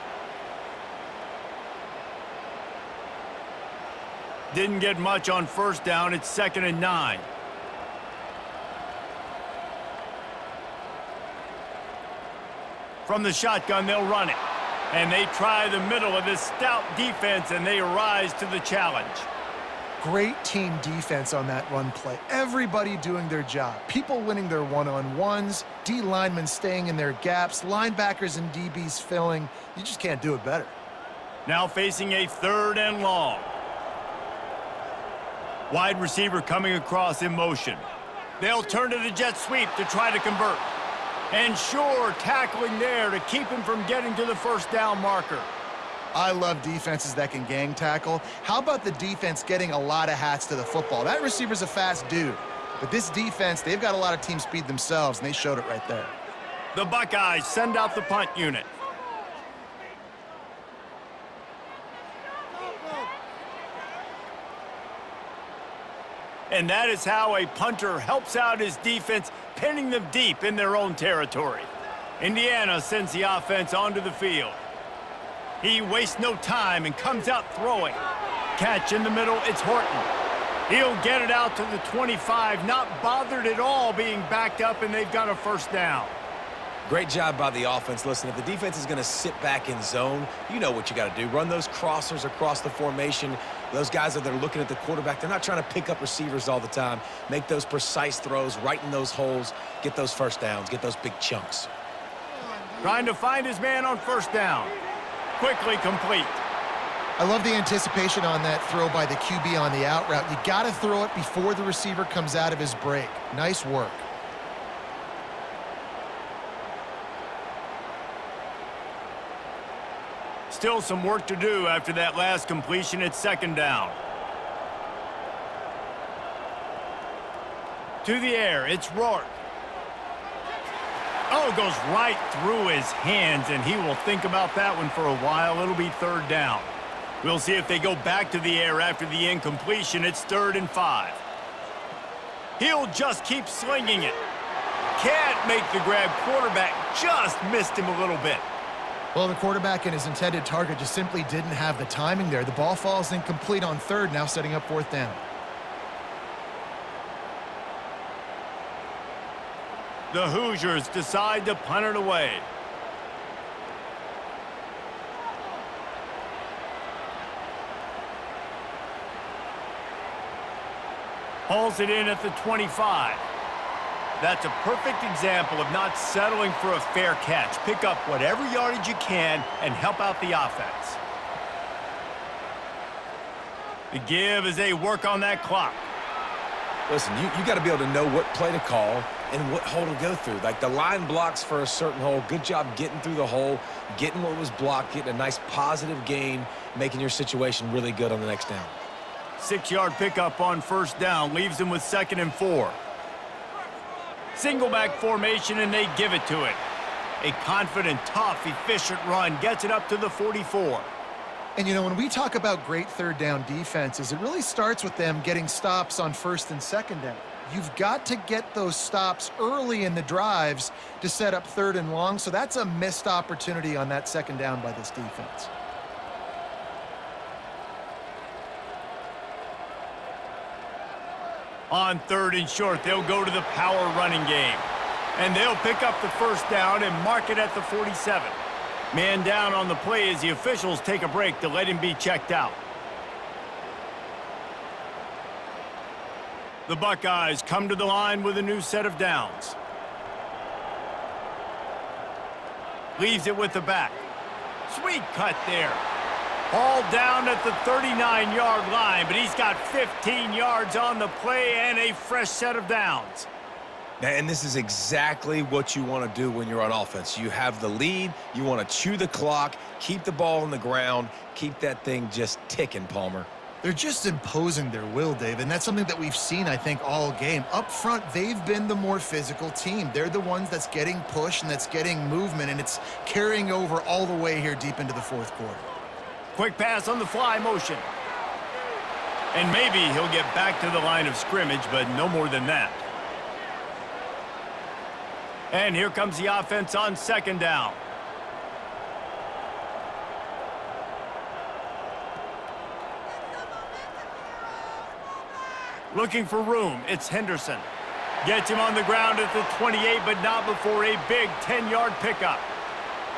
Didn't get much on first down. It's 2nd and 9. From the shotgun, they'll run it. And they try the middle of this stout defense, and they rise to the challenge. Great team defense on that run play. Everybody doing their job. People winning their one-on-ones, D linemen staying in their gaps, linebackers and DBs filling. You just can't do it better. Now facing a 3rd and long. Wide receiver coming across in motion. They'll turn to the jet sweep to try to convert. And sure, tackling there to keep him from getting to the first down marker. I love defenses that can gang tackle. How about the defense getting a lot of hats to the football? That receiver's a fast dude. But this defense, they've got a lot of team speed themselves, and they showed it right there. The Buckeyes send out the punt unit. And that is how a punter helps out his defense, pinning them deep in their own territory. Indiana sends the offense onto the field. He wastes no time and comes out throwing. Catch in the middle, it's Horton. He'll get it out to the 25, not bothered at all being backed up, and they've got a first down. Great job by the offense. Listen, if the defense is going to sit back in zone, you know what you got to do. Run those crossers across the formation. Those guys that are looking at the quarterback, they're not trying to pick up receivers all the time. Make those precise throws, right in those holes, get those first downs, get those big chunks. Trying to find his man on first down. Quickly complete. I love the anticipation on that throw by the QB on the out route. You got to throw it before the receiver comes out of his break. Nice work. Still some work to do after that last completion. It's 2nd down. To the air, it's Rourke. Oh, goes right through his hands, and he will think about that one for a while. It'll be 3rd down. We'll see if they go back to the air after the incompletion. It's 3rd and 5. He'll just keep slinging it. Can't make the grab. Quarterback just missed him a little bit. Well, the quarterback and his intended target just simply didn't have the timing there. The ball falls incomplete on 3rd, now setting up 4th down. The Hoosiers decide to punt it away. Hauls it in at the 25. That's a perfect example of not settling for a fair catch. Pick up whatever yardage you can and help out the offense. The give as they work on that clock. Listen, you got to be able to know what play to call and what hole to go through. Like the line blocks for a certain hole. Good job getting through the hole, getting what was blocked, getting a nice positive gain, making your situation really good on the next down. 6-yard pickup on first down leaves them with 2nd and 4. Single back formation, and they give it to it. A confident, tough, efficient run gets it up to the 44. And, you know, when we talk about great third down defenses, it really starts with them getting stops on 1st and 2nd down. You've got to get those stops early in the drives to set up 3rd and long, so that's a missed opportunity on that 2nd down by this defense. On 3rd and short, they'll go to the power running game. And they'll pick up the first down and mark it at the 47. Man down on the play as the officials take a break to let him be checked out. The Buckeyes come to the line with a new set of downs. Leaves it with the back. Sweet cut there. All down at the 39-yard line, but he's got 15 yards on the play and a fresh set of downs. And this is exactly what you want to do when you're on offense. You have the lead. You want to chew the clock, keep the ball on the ground, keep that thing just ticking, Palmer. They're just imposing their will, Dave, and that's something that we've seen, I think, all game. Up front, they've been the more physical team. They're the ones that's getting pushed and that's getting movement, and it's carrying over all the way here deep into the 4th quarter. Quick pass on the fly motion. And maybe he'll get back to the line of scrimmage, but no more than that. And here comes the offense on 2nd down. Looking for room, it's Henderson. Gets him on the ground at the 28, but not before a big 10-yard pickup.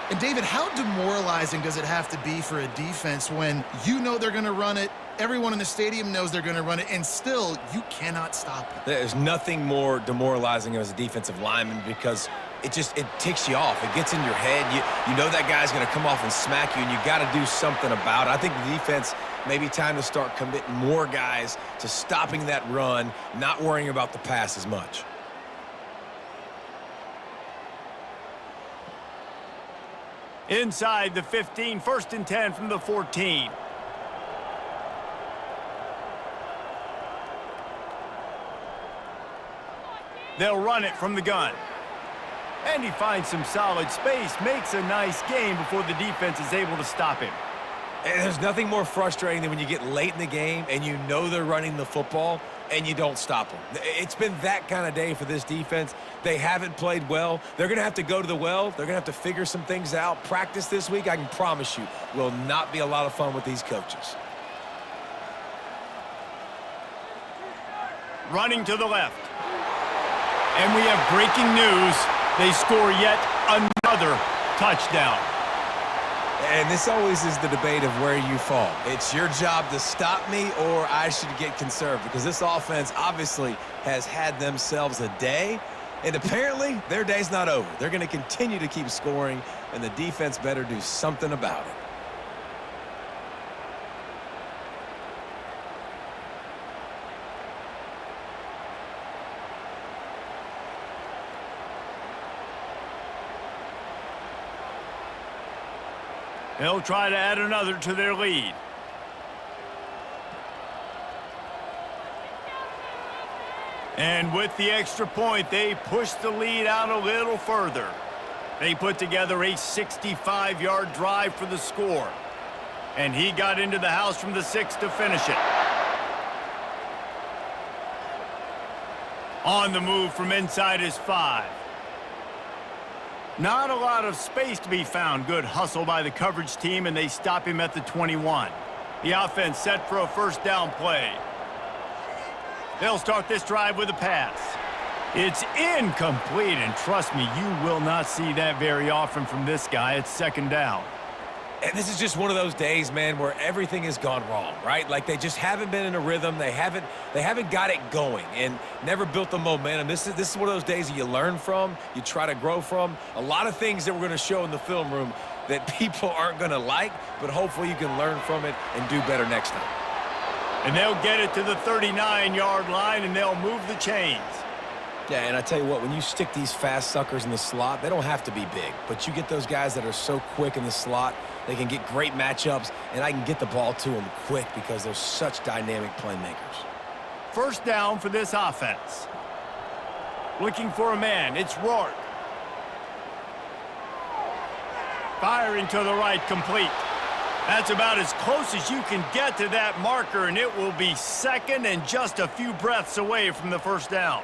And, David, how demoralizing does it have to be for a defense when you know they're going to run it, everyone in the stadium knows they're going to run it, and still you cannot stop it? There's nothing more demoralizing as a defensive lineman because it ticks you off. It gets in your head. You know that guy's going to come off and smack you, and you got to do something about it. I think the defense maybe time to start committing more guys to stopping that run, not worrying about the pass as much. Inside the 15, 1st and 10 from the 14. They'll run it from the gun. And he finds some solid space, makes a nice gain before the defense is able to stop him. And there's nothing more frustrating than when you get late in the game and you know they're running the football and you don't stop them. It's been that kind of day for this defense. They haven't played well. They're going to have to go to the well. They're going to have to figure some things out. Practice this week, I can promise you, will not be a lot of fun with these coaches. Running to the left. And we have breaking news. They score yet another touchdown. And this always is the debate of where you fall. It's your job to stop me or I should get conserved because this offense obviously has had themselves a day, and apparently their day's not over. They're going to continue to keep scoring, and the defense better do something about it. They'll try to add another to their lead. And with the extra point, they push the lead out a little further. They put together a 65-yard drive for the score. And he got into the house from the 6 to finish it. On the move from inside his 5. Not a lot of space to be found. Good hustle by the coverage team, and they stop him at the 21. The offense set for a first down play. They'll start this drive with a pass. It's incomplete, and trust me, you will not see that very often from this guy. It's 2nd down. And this is just one of those days, man, where everything has gone wrong, right? Like they just haven't been in a rhythm. They haven't got it going and never built the momentum. This is one of those days that you learn from, you try to grow from. A lot of things that we're going to show in the film room that people aren't going to like, but hopefully you can learn from it and do better next time. And they'll get it to the 39-yard line, and they'll move the chains. Yeah, and I tell you what, when you stick these fast suckers in the slot, they don't have to be big. But you get those guys that are so quick in the slot, they can get great matchups, and I can get the ball to them quick because they're such dynamic playmakers. First down for this offense. Looking for a man, it's Rourke. Firing to the right, complete. That's about as close as you can get to that marker, and it will be second and just a few breaths away from the first down.